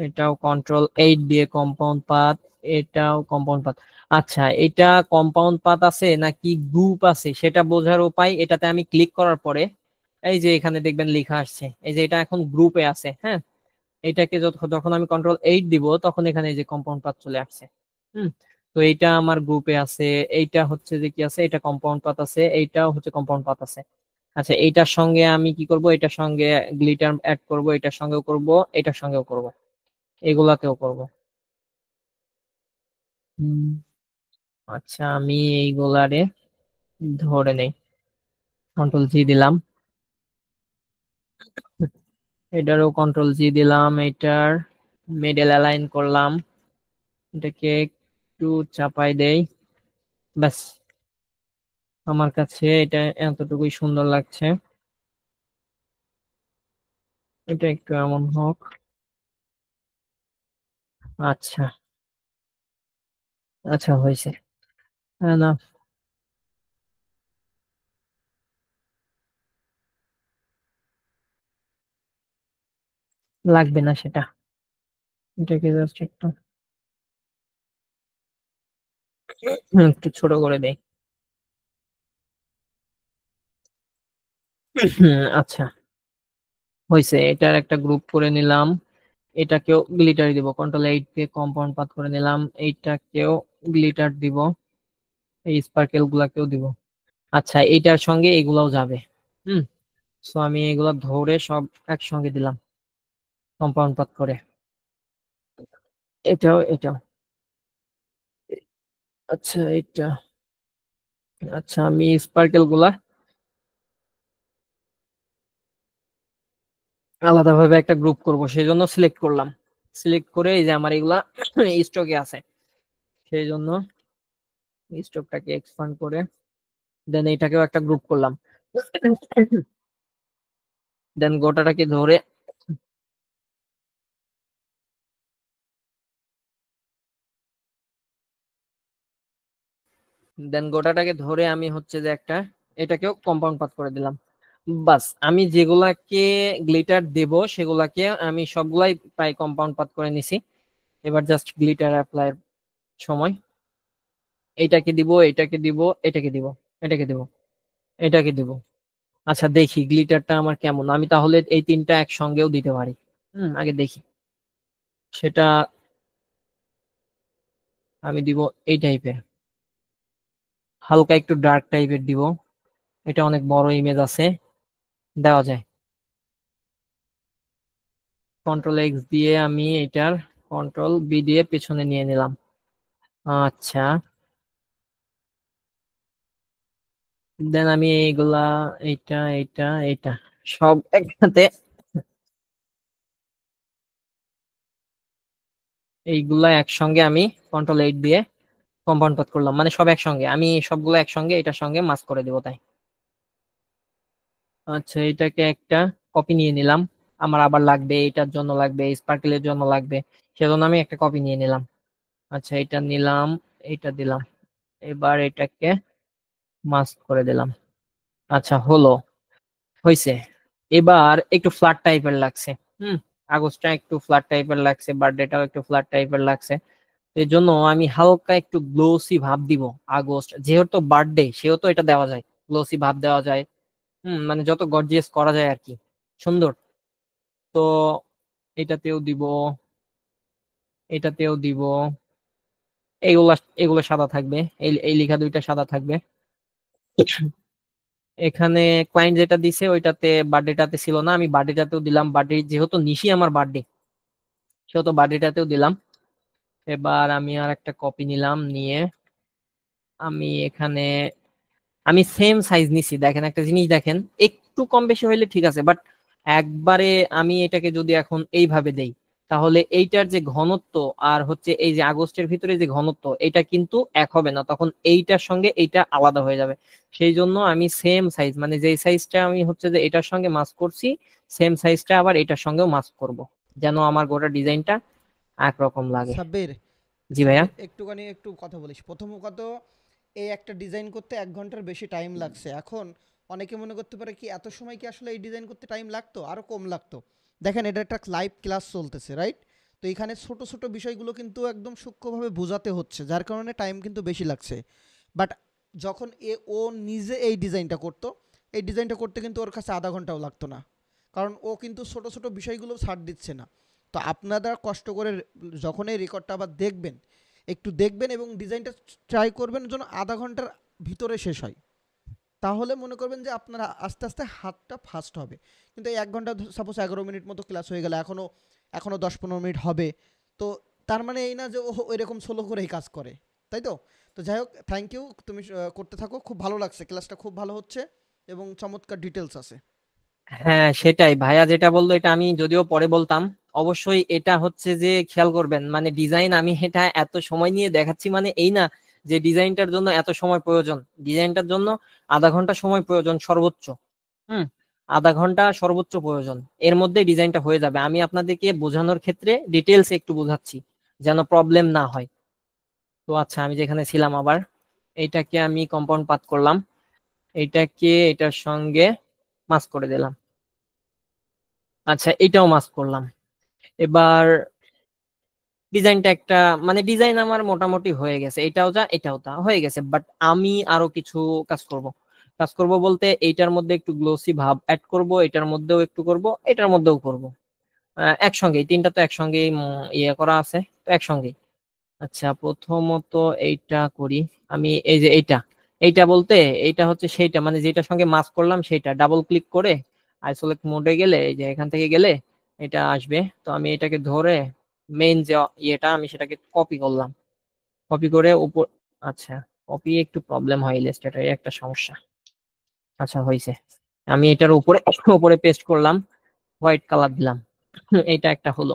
এটাও কন্ট্রোল 8 দিয়ে কম্পাউন্ড পাথ, এটাও কম্পাউন্ড পাথ। আচ্ছা এটা কম্পাউন্ড পাথ আছে নাকি গ্রুপ আছে সেটা বোঝার উপায়, এটাতে আমি ক্লিক করার পরে এই যে এখানে দেখবেন লেখা আসছে এই যে এটা এখন গ্রুপে আছে। হ্যাঁ, এটাকে যখন আমি কন্ট্রোল 8 দিব তখন এখানে এই যে কম্পাউন্ড পাথ চলে আসছে। হুম, তো এইটা আমার গ্রুপে আছে, এইটা হচ্ছে যে কি আছে, এটা কম্পাউন্ড পাথ আছে, এইটাও হচ্ছে কম্পাউন্ড পাথ আছে। আচ্ছা এইটার সঙ্গে আমি কি করব, এটার সঙ্গে গ্লিটার অ্যাড করব, এটার সঙ্গেও করব, এটার সঙ্গেও করব, এগুলাতেও করব। হুম, আচ্ছা আমি এইগুলারে ধরে নেই, কন্ট্রোল জি দিলাম, এটারও কন্ট্রোল জি দিলাম, এটার মিডল অ্যালাইন করলাম, এটাকে একটু চাপাই দেই। ব্যাস, আমার কাছে এটা এতটুকুই সুন্দর লাগছে। এটা একটু এমন হোক। আচ্ছা আচ্ছা হয়েছে। না লাগবে না সেটা, এটাকে জাস্ট একটু একটু ছোট করে দেই। আচ্ছা হয়েছে, এটার একটা গ্রুপ করে নিলাম, এটাকেও গ্লিটার দিব, কন্ট্রোল 8 দিয়ে কম্পাউন্ড পাথ করে নিলাম, এইটাকেও গ্লিটার দিব, এই স্পার্কেল গুলাকেও দিব। আচ্ছা এইটার সঙ্গে এগুলাও যাবে। হুম, সো আমি এগুলা ধরে সব একসঙ্গে দিলাম কম্পাউন্ড পাথ করে, এটাও এটাও। আচ্ছা এটা, আচ্ছা আমি স্পার্কেল গুলা আলাদাভাবে একটা গ্রুপ করব সেই জন্য সিলেক্ট করলাম। সিলেক্ট করে এই যে আমার এগুলা স্টকে আছে সেই জন্য স্টকটাকে এক্সপান্ড করে দেন এইটাকেও একটা গ্রুপ করলাম। দেন গোটাটাকে ধরে আমি হচ্ছে যে একটা এটাকেও কম্পাউন্ড পাথ করে দিলাম। বাস, আমি যেগুলাকে গ্লিটার দেব সেগুলাকে আমি সবগুলাই প্রায় কম্পাউন্ড পাথ করে নিছি। এবার জাস্ট গ্লিটার অ্যাপ্লাই সময় এইটাকে দিব, এটাকে দিব, এটাকে দিব, এটাকে দিব, এটাকে দিব। আচ্ছা দেখি গ্লিটারটা আমার কেমন, আমি তাহলে এই তিনটা একসঙ্গেও দিতে পারি। আগে দেখি সেটা। আমি দিব এই টাইপের, হালকা একটু ডার্ক টাইপের দিব। এটা অনেক বড় ইমেজ আছে, দেওয়া যায়। কন্ট্রোল এক্স দিয়ে আমি এটার কন্ট্রোল বি দিয়ে পেছনে নিয়ে নিলাম। আচ্ছা, দেন আমি এইগুলা, এইটা এইটা এইটা সব একসাথে, এইগুলা একসঙ্গে আমি কন্ট্রোল এইট দিয়ে কম্পাউন্ড পাথ করলাম, মানে সব একসঙ্গে আমি সবগুলো একসঙ্গে এটার সঙ্গে মাস্ক করে দেবো তাই। আচ্ছা, এটাকে একটা কপি নিয়ে নিলাম, আমার আবার লাগবে, এটার জন্য লাগবে, স্পার্কেলের জন্য লাগবে, সেজন্য আমি একটা কপি নিয়ে নিলাম। আচ্ছা, এটা নিলাম, এটা দিলাম, এবার এটাকে মাস্ক করে দিলাম। আচ্ছা, হইছে। এবার একটু ফ্ল্যাট টাইপের লাগছে। হুম, কাগজটা একটু ফ্ল্যাট টাইপের লাগছে, বার্থডেটাও একটু ফ্ল্যাট টাইপের লাগছে। এই জন্য আমি হালকা একটু গ্লোসি ভাব দিব। আগস্ট যেহেতু বার্থডে, সেহেতু এটা দেওয়া যায়, গ্লোসি ভাব দেওয়া যায়। মানে যত গর্জিয়াস করা যায় আর কি, সুন্দর। তো এটাতেও দিব, এটাতেও দিব, এইগুলা এগুলো সাদা থাকবে, এই এই লেখা দুইটা সাদা থাকবে। এখানে ক্লায়েন্ট যেটা দিছে ওইটাতে বার্থডেটাতে ছিল না, আমি বার্থডেটাতেও দিলাম, বার্থডে যেহেতু নিশি আমার বার্থডে, সেহেতু বার্থডেটাতেও দিলাম। এবার আমি আর একটা কপি নিলাম, নিয়ে আমি এখানে আমি সেম সাইজ নিছি। দেখেন একটা জিনিস দেখেন, একটু কম বেশি হইলে ঠিক আছে, বাট একবারে আমি এটাকে যদি এখন এইভাবে দেই, তাহলে এইটার যে ঘনত্ব আর হচ্ছে এই যে আগস্টের ভিতরে যে ঘনত্ব, এটা কিন্তু এক হবে না, তখন এইটার সঙ্গে এইটা আলাদা হয়ে যাবে। সেই জন্য আমি সেম সাইজ, মানে যেই সাইজটা আমি হচ্ছে যে এটার সঙ্গে মাস্ক করছি, সেম সাইজটা আবার এটার সঙ্গেও মাস্ক করব, যেন আমার গোটা ডিজাইনটা একরকম লাগে। সাব্বির, জি ভাইয়া। সাব্বির একটুখানি একটু কথা বলিস। প্রথম কথা, এই একটা ডিজাইন করতে 1 ঘন্টার বেশি টাইম লাগছে। এখন অনেকে মনে করতে পারে কি এত সময় কি আসলে এই ডিজাইন করতে টাইম লাগতো, আরও কম লাগতো। দেখেন এটা একটা লাইভ ক্লাস চলতেছে, রাইট? তো এখানে ছোট ছোট বিষয়গুলো কিন্তু একদম সূক্ষ্মভাবে বোঝাতে হচ্ছে, যার কারণে টাইম কিন্তু বেশি লাগছে। বাট যখন ও নিজে এই ডিজাইনটা করতো, এই ডিজাইনটা করতে কিন্তু ওর কাছে আধা ঘন্টাও লাগতো না, কারণ ও কিন্তু ছোট ছোট বিষয়গুলো ছাড় দিচ্ছে না। তো আপনারা কষ্ট করে যখন এই রেকর্ডটা আবার দেখবেন, একটু দেখবেন এবং ডিজাইনটা ট্রাই করবেন যেন আধা ঘন্টার ভিতরে শেষ হয়। তাহলে মনে করবেন যে আপনারা আস্তে আস্তে হাতটা ফাস্ট হবে। কিন্তু এই 1 ঘন্টা সাপোজ 11 মিনিট মতো ক্লাস হয়ে গেলে এখনও 10-15 মিনিট হবে। তো তার মানে এই না যে ও এরকম সোলো করেই কাজ করে, তাই তো? তো যাই হোক, থ্যাংক ইউ, তুমি করতে থাকো, খুব ভালো লাগছে, ক্লাসটা খুব ভালো হচ্ছে এবং চমৎকার ডিটেলস আছে। হ্যাঁ, সেটাই ভাইয়া যেটা বললো এটা আমি যদিও পরে বলতাম। অবশ্যই এটা হচ্ছে যে খেয়াল করবেন, মানে ডিজাইন আমি এটা এত সময় নিয়ে দেখাচ্ছি, মানে এই না যে ডিজাইনটার জন্য এত সময় প্রয়োজন। ডিজাইনটার জন্য আধা ঘন্টা সময় প্রয়োজন সর্বোচ্চ। হুম, আধা ঘন্টা সর্বোচ্চ প্রয়োজন, এর মধ্যে ডিজাইনটা হয়ে যাবে। আমি আপনাদেরকে বোঝানোর ক্ষেত্রে ডিটেলস একটু বোঝাচ্ছি, যেন প্রবলেম না হয়। তো আচ্ছা, আমি যেখানে ছিলাম আবার, এইটাকে আমি কম্পাউন্ড পাথ করলাম, এইটাকে এটার সঙ্গে মাস্ক করে দিলাম। আচ্ছা, এটাও মাস্ক করলাম। এবার ডিজাইনটা একটা, মানে ডিজাইন আমার মোটামুটি হয়ে গেছে, এটাও যা এটাও তা হয়ে গেছে। বাট আমি আরো কিছু কাজ করব। কাজ করব বলতে এইটার মধ্যে একটু গ্লোসি ভাব অ্যাড করব, এটার মধ্যেও একটু করব, এটার মধ্যেও করব, একসঙ্গেই তিনটা তো একসঙ্গেই ইয়ে করা আছে, তো একসঙ্গেই। আচ্ছা, প্রথমত এইটা করি। আমি এই যে এইটা, এইটা বলতে এইটা হচ্ছে সেইটা, মানে যেটার সঙ্গে মাস্ক করলাম সেইটা ডাবল ক্লিক করে আইসোলেট মোডে গেলে, এই যে এখান থেকে গেলে এটা আসবে। তো আমি এটাকে ধরে মেইন যে ইয়েটা, আমি সেটাকে কপি করলাম, কপি করে উপর। আচ্ছা, কপি একটু প্রবলেম হয়, ইলাস্ট্রেটর একটা সমস্যা। আচ্ছা, হয়েছে। আমি এটার উপরে উপরে পেস্ট করলাম, হোয়াইট কালার দিলাম। এটা একটা হলো।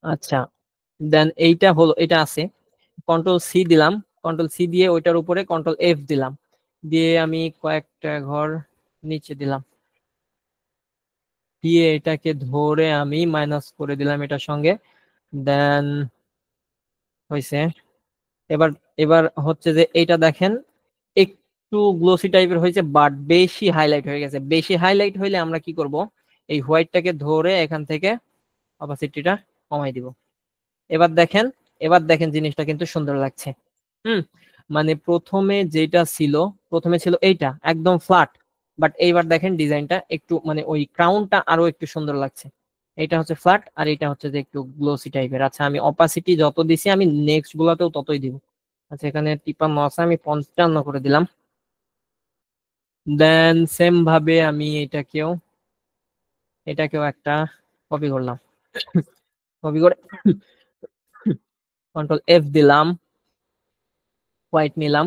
আচ্ছা, দেন এইটা হলো, এটা আছে। কন্ট্রোল সি দিলাম, কন্ট্রোল সি দিয়ে ওইটার উপরে কন্ট্রোল এফ দিলাম, দিয়ে আমি কয়েকটা ঘর নিচে দিলাম, দিয়ে এটাকে ধরে আমি মাইনাস করে দিলাম এটার সঙ্গে। দেন হয়েছে। এবার এবার হচ্ছে যে এইটা দেখেন একটু গ্লোসি টাইপের হয়েছে, বাট বেশি হাইলাইট হয়ে গেছে। বেশি হাইলাইট হইলে আমরা কি করব, এই হোয়াইটটাকে ধরে এখান থেকে অপাসিটিটা কমাই দিব। এবার দেখেন, এবার দেখেন জিনিসটা কিন্তু সুন্দর লাগছে। হুম, মানে প্রথমে যেটা ছিল, প্রথমে ছিল এইটা একদম ফ্ল্যাট, বাট এইবার দেখেন ডিজাইনটা একটু, মানে ওই ক্রাউনটা আরো একটু সুন্দর লাগছে। এটা হচ্ছে ফ্ল্যাট আর এটা হচ্ছে যে একটু গ্লোসি টাইপের। আচ্ছা আমি অপাসিটি যত দিছি আমি নেক্সট গুলাতেও ততই দিব। আচ্ছা এখানে 53 আছে, আমি 55 করে দিলাম। দেন সেম ভাবে আমি এটাকেও একটা কপি করলাম। কপি করে কন্ট্রোল এফ দিলাম, হোয়াইট নিলাম,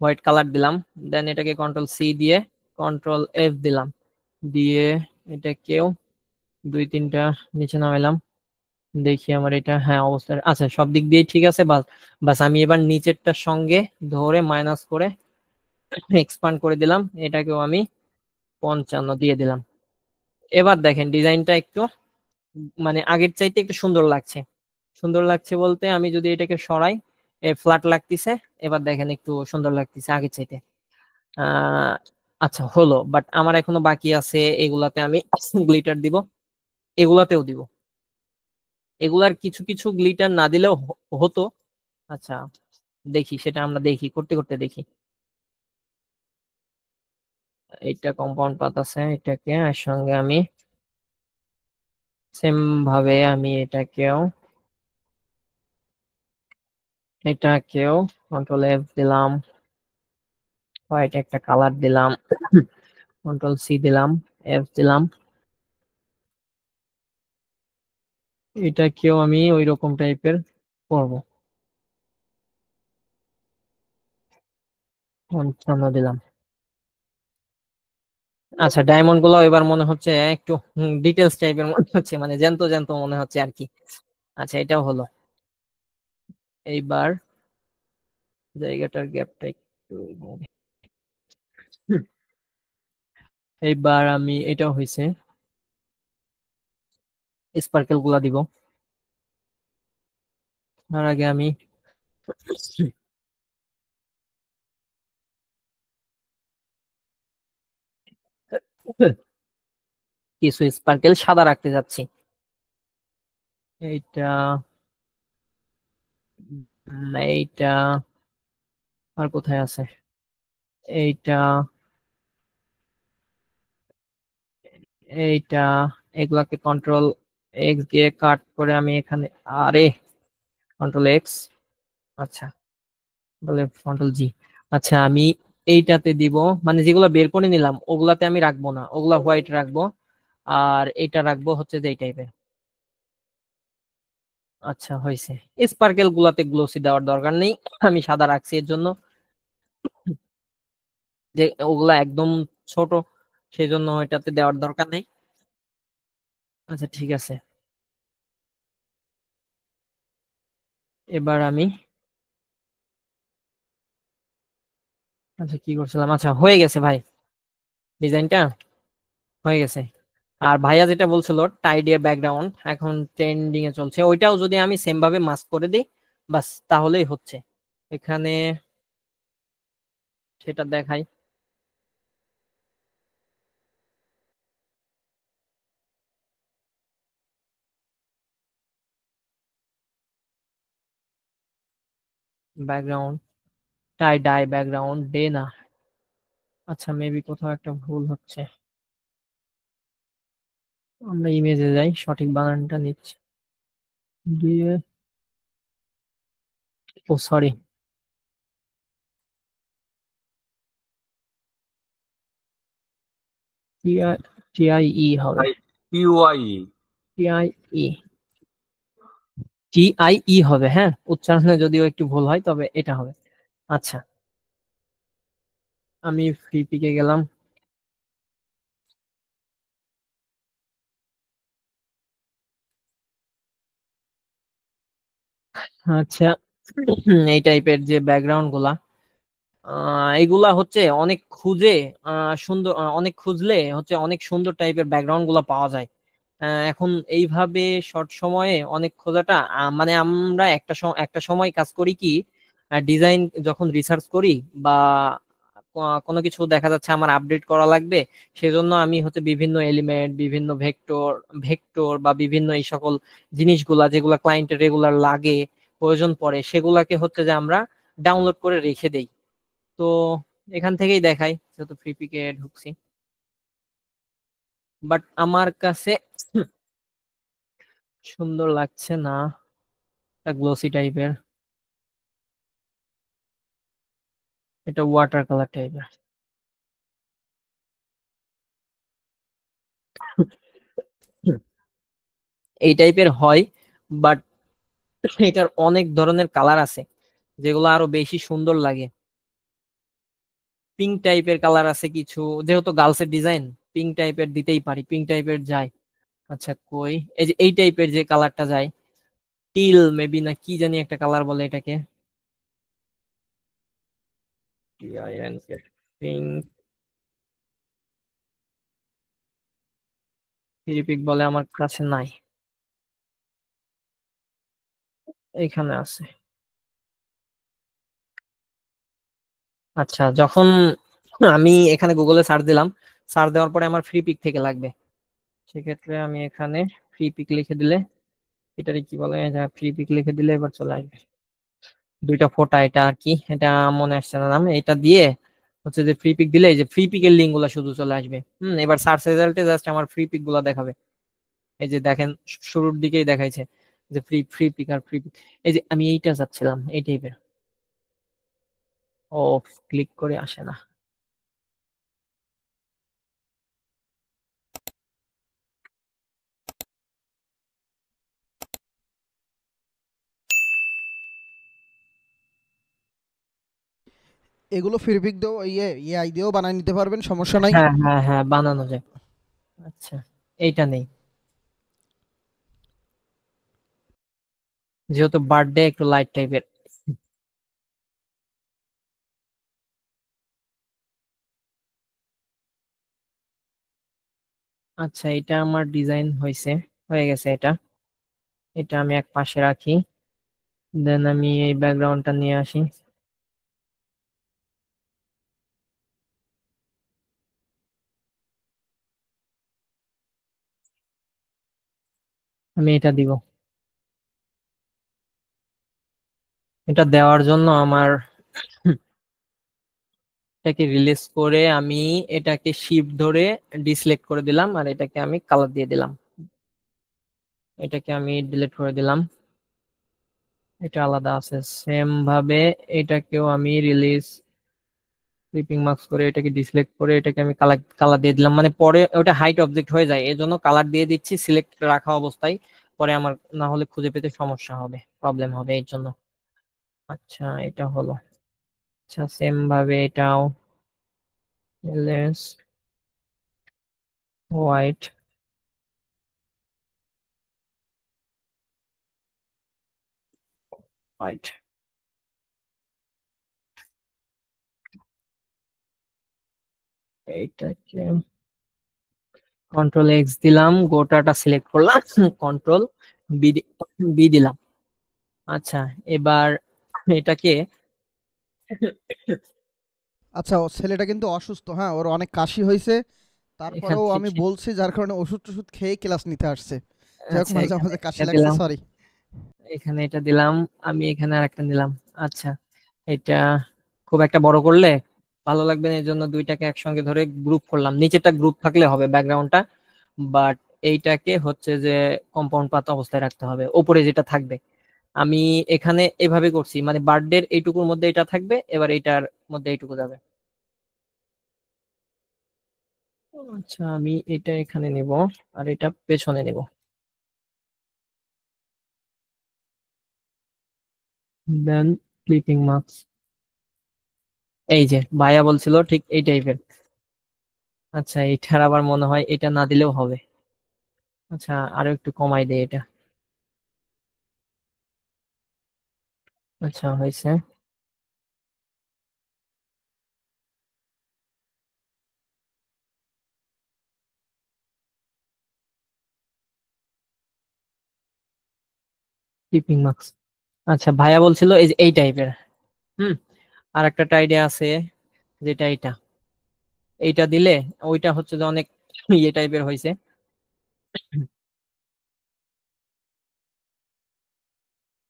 হোয়াইট কালার দিলাম। দেন এটাকে কন্ট্রোল সি দিয়ে কন্ট্রোল এফ দিলাম, দিয়ে এটাকেও 2-3টা নিচে নামাইলাম। দেখি আমার এটা, হ্যাঁ অবস্থা আচ্ছা সব দিক দিয়ে ঠিক আছে। বাস বাস আমি এবার নিচেরটার সঙ্গে ধরে মাইনাস করে এক্সপান্ড করে দিলাম, এটাকেও আমি 55 দিয়ে দিলাম। এবার দেখেন ডিজাইনটা একটু মানে আগের চাইতে একটু সুন্দর লাগছে। সুন্দর লাগছে বলতে আমি যদি এটাকে সরাই ফ্ল্যাট লাগতেছে, এবার দেখেন একটু সুন্দর লাগতেছে আগের চাইতে। আহ আচ্ছা হলো, বাট আমার এখনো বাকি আছে। এগুলাতে আমি গ্লিটার দিব, এগুলাতেও দিব। এগুলার কিছু কিছু গ্লিটার না দিলেও হতো। আচ্ছা দেখি, সেটা আমরা দেখি, করতে করতে দেখি। এটা কম্পাউন্ড পাত আছে, এটাকে এর সঙ্গে আমি সেম ভাবে আমি এটাকেও কন্ট্রোল এফ দিলাম, হোয়াইট একটা কালার দিলাম, কন্ট্রোল সি দিলাম, এফ দিলাম। এটাকেও আমি ওই রকম টাইপের করব, 55 দিলাম। আচ্ছা ডায়মন্ড গুলো এবার মনে হচ্ছে একটু ডিটেলস টাইপের মনে হচ্ছে, মানে জ্যান্ত জ্যান্ত মনে হচ্ছে আর কি। আচ্ছা এটাও হলো। এইবার জায়গাটার গ্যাপটা একটু হুম, এইবার আমি এটাও হয়েছে, স্পার্কেল গুলা দিব। তার আগে আমি কিছু স্পার্কেল সাদা রাখতে যাচ্ছি। এইটা এইটা আর কোথায় আছে, এইটা এইটা এগুলাকে কন্ট্রোল এক্স দিয়ে কাট করে আমি এখানে, আরে কন্ট্রোল এক্স, আচ্ছা বলে কন্ট্রোল জি। আচ্ছা আমি এইটাতে দিব, মানে যেগুলো বের করে নিলাম ওগুলাতে আমি রাখবো না, ওগুলা হোয়াইট রাখবো। আর এটা রাখবো হচ্ছে যে এই টাইপের। আচ্ছা হয়েছে। স্পার্কেল গুলাতে গ্লোসি দেওয়ার দরকার নেই, আমি সাদা রাখছি এর জন্য যে ওগুলা একদম ছোট, সেই জন্য এটাতে দেওয়ার দরকার নেই। আচ্ছা ঠিক আছে। এবার আমি আচ্ছা কি করছিলাম, আচ্ছা হয়ে গেছে ভাই, ডিজাইনটা হয়ে গেছে। আর ভাইয়া যেটা বলছিল টাই দিয়ে ব্যাকগ্রাউন্ড এখন ট্রেন্ডিং এ চলছে, ওইটাও যদি আমি সেম ভাবে মাস্ক করে দিই বাস তাহলেই হচ্ছে। এখানে সেটা দেখাই, ব্যাকগ্রাউন্ড টাই ডাই ব্যাকগ্রাউন্ড দে না। আচ্ছা মেবি কোথাও একটা ভুল হচ্ছে, আমরা ইমেজে যাই, সঠিক বানানটা নিচ্ছি দিয়ে, ও সরি, টিআই হবে, PYE টিআই টিআইই হবে, হ্যাঁ উচ্চারণে যদিও একটু ভুল হয় তবে এটা হবে। আচ্ছা আমি ফ্রি পিকে গেলাম। আচ্ছা এই টাইপের যে ব্যাকগ্রাউন্ড গুলা এগুলা হচ্ছে অনেক খুঁজে সুন্দর, অনেক খুঁজলে হচ্ছে অনেক সুন্দর টাইপের ব্যাকগ্রাউন্ড গুলা পাওয়া যায়। এখন এইভাবে শর্ট সময়ে অনেক খোঁজাটা মানে আমরা একটা সময় কাজ করি কি, ডিজাইন যখন রিসার্চ করি বা কোনো কিছু দেখা যাচ্ছে আমার আপডেট করা লাগবে, সেজন্য আমি হচ্ছে বিভিন্ন এলিমেন্ট, বিভিন্ন ভেক্টর ভেক্টর বা বিভিন্ন এই সকল জিনিসগুলা যেগুলা ক্লায়েন্টের রেগুলার লাগে, প্রয়োজন পড়ে, সেগুলাকে হচ্ছে যে আমরা ডাউনলোড করে রেখে দেই। তো এখান থেকেই দেখাই যেহেতু ফ্রি পিকে ঢুকছি, বাট আমার কাছে সুন্দর লাগছে না, এটা গ্লোসি টাইপের, এটা ওয়াটার কালার টাইপের। এই টাইপের হয়, বাট এটার অনেক ধরনের কালার আছে যেগুলো আরো বেশি সুন্দর লাগে। পিঙ্ক টাইপের কালার আছে কিছু, যেহেতু গার্লসের ডিজাইন পিঙ্ক টাইপের দিতেই পারি, পিঙ্ক টাইপের যায়। আচ্ছা কই, এই যে এই টাইপের যে কালারটা যায়, টিল মেবি না কি জানি একটা কালার বলে এটাকে, পিঙ্ক থ্রিপিক বলে, আমার কাছে নাই, এখানে আছে। আচ্ছা যখন আমি এখানে গুগলে সার্চ দিলাম, সার্চ দেওয়ার পরে আমার ফ্রি পিক থেকে লাগবে, সেক্ষেত্রে আমি এখানে ফ্রি পিক লিখে দিলে, এটারে কি বলে, ফ্রি পিক লিখে দিলে এবার চলে আসবে দুইটা ফোটা, এটা আর কি, এটা মনে আসছে না নাম, এটা দিয়ে হচ্ছে যে ফ্রি পিক দিলে এই যে ফ্রি পিকের লিঙ্ক গুলা শুধু চলে আসবে। এবার সার্চ রেজাল্টে জাস্ট আমার ফ্রি পিক গুলা দেখাবে। এই যে দেখেন শুরুর দিকেই দেখাইছে যে ফ্রি ফ্রি পিক আর ফ্রি পিক। এই যে আমি এইটা চাচ্ছিলাম এই টাইপের, ও ক্লিক করে আসে না। এগুলো ফিরপিক দিয়েও এআই দিয়েও বানায় নিতে পারবেন, সমস্যা নাই। হ্যাঁ হ্যাঁ হ্যাঁ, বানানো যায়। আচ্ছা এইটা নেই, যেহেতু বার্থডে একটু লাইট টাইপের। আচ্ছা এটা আমার ডিজাইন হয়েছে, হয়ে গেছে এটা, এটা আমি এক পাশে রাখি, দেন আমি এই ব্যাকগ্রাউন্ডটা নিয়ে আসি, আমি এটা দিব। এটা দেওয়ার জন্য আমার এটাকে রিলিজ করে আমি এটাকে শিফট ধরে ডিসিলেক্ট করে দিলাম, আর এটাকে আমি কালার দিয়ে দিলাম, এটাকে আমি ডিলিট করে দিলাম, এটা আলাদা আছে। সেম ভাবে এটাকেও আমি রিলিজ ক্লিপিং মার্কস করে এটাকে ডিসিলেক্ট করে এটাকে আমি কালার কালার দিয়ে দিলাম, মানে পরে ওটা হাইট অবজেক্ট হয়ে যায়, এই জন্য কালার দিয়ে দিচ্ছি সিলেক্ট রাখা অবস্থায়, পরে আমার না হলে খুঁজে পেতে সমস্যা হবে, প্রবলেম হবে এই জন্য। আচ্ছা এটা হলো, আচ্ছা সেম ভাবে এটাও লেস হোয়াইট, হোয়াইট, এইটাকে কন্ট্রোল এক্স দিলাম, গোটাটা সিলেক্ট করলাম, কন্ট্রোল বি বি দিলাম। আচ্ছা এবার এটাকে আচ্ছা, ও ছেলেটা কিন্তু অসুস্থ, হ্যাঁ, ওর অনেক কাশি হয়েছে, এখান তারপরেও আমি থেকে, বলছি যার কারণে ওষুধ টষুধ খেয়ে ক্লাস নিতে আসছে। যাই হোক, আচ্ছা মাঝে এখানে মাঝে কাশি এটা লাগছে, দিলাম, সরি। এখানে এটা দিলাম, আমি এখানে আরেকটা নিলাম। আচ্ছা এটা খুব একটা বড় করলে ভালো লাগবে না, এই জন্য দুইটাকে একসঙ্গে ধরে গ্রুপ করলাম, নিচেটা গ্রুপ থাকলে হবে ব্যাকগ্রাউন্ডটা, বাট এইটাকে হচ্ছে যে কম্পাউন্ড পাতা অবস্থায় রাখতে হবে, ওপরে যেটা থাকবে। আমি এখানে এভাবে করছি, মানে বার্থডের এইটুকুর মধ্যে এটা থাকবে, এবার এইটার মধ্যে এইটুকু যাবে। আচ্ছা আমি এটা এখানে নিব, আর এটা পেছনে নিব, দেন ক্লিপিং মার্কস, এই যে ভাইয়া বলছিল ঠিক এই টাইপের। আচ্ছা এটার আবার মনে হয় এটা না দিলেও হবে, আচ্ছা আরো একটু কমাই দেয় এটা। আচ্ছা হয়েছে, ক্লিপিং মার্কস। আচ্ছা ভাইয়া বলছিল এই যে এই টাইপের। হুম, আর একটা আইডিয়া আছে, যেটা এটা, এইটা দিলে ওইটা হচ্ছে যে অনেক ইয়ে টাইপের হয়েছে,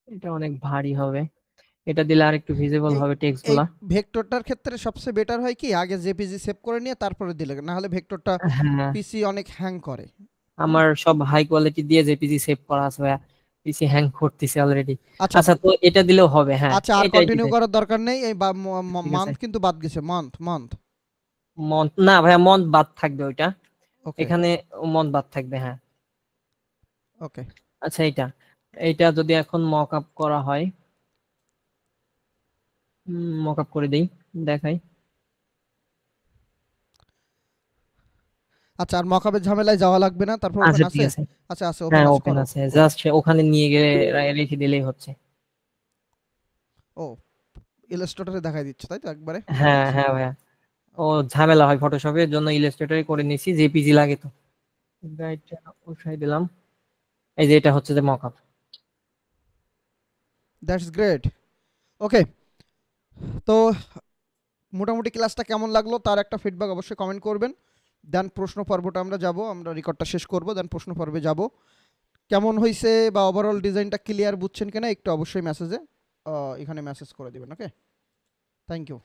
এটা অনেক ভারী হবে, এটা দিলে আর একটু ভিজিবল এই হবে টেক্সট এই গুলা। ভেক্টরটার ক্ষেত্রে সবচেয়ে বেটার হয় কি আগে জেপিজি সেভ করে নিয়ে তারপরে দিলে, না হলে ভেক্টরটা হ্যাঁ পিসি অনেক হ্যাং করে। আমার সব হাই কোয়ালিটি দিয়ে জেপিজি সেভ করা আছে ভাইয়া, পিসি হ্যাং করতেছে অলরেডি। আচ্ছা আচ্ছা তো এটা দিলেও হবে, হ্যাঁ আচ্ছা, আর এটাই কন্টিনিউ দিবে। করার দরকার নেই, এই ঠিক আছে। মান্থ কিন্তু বাদ গেছে, মান্থ মান্থ। মন্থ না ভাইয়া, মন্থ বাদ থাকবে ওইটা, ওকে এখানে মন্থ বাদ থাকবে, হ্যাঁ। ওকে। আচ্ছা এইটা যদি এখন মক আপ করা হয়, মক আপ করে দেই, দেখাই। আচ্ছা, আর মকআপের ঝামেলায় যাওয়া লাগবে না, তারপর ওপেন আচ্ছা ঠিক আছে? আছে, আচ্ছা আছে, ওপেন হ্যাঁ আছে, ওপেন করো। আছে, জাস্ট ওখানে নিয়ে গিয়ে রেখে দিলেই হচ্ছে। ও, ইলাস্ট্রেটরে দেখাই দিচ্ছে তাই তো একবারে? ঠিক হ্যাঁ আছে। হ্যাঁ ভাইয়া, ও ঝামেলা হয় ফটোশপের জন্য ইলাস্ট্রেটরে করে নিছি, জেপিজি লাগে তো। গাইডটা উঠাই দিলাম, এই যে এটা হচ্ছে যে মকআপ। That's great. ওকে, তো মোটামুটি ক্লাসটা কেমন লাগলো তার একটা ফিডব্যাক অবশ্যই কমেন্ট করবেন। দেন প্রশ্ন পর্বটা আমরা যাব, আমরা রেকর্ডটা শেষ করব, দেন প্রশ্ন পর্বে যাব। কেমন হয়েছে বা ওভারঅল ডিজাইনটা ক্লিয়ার বুঝছেন কিনা একটু অবশ্যই মেসেজে এখানে মেসেজ করে দিবেন। ওকে, থ্যাংক ইউ।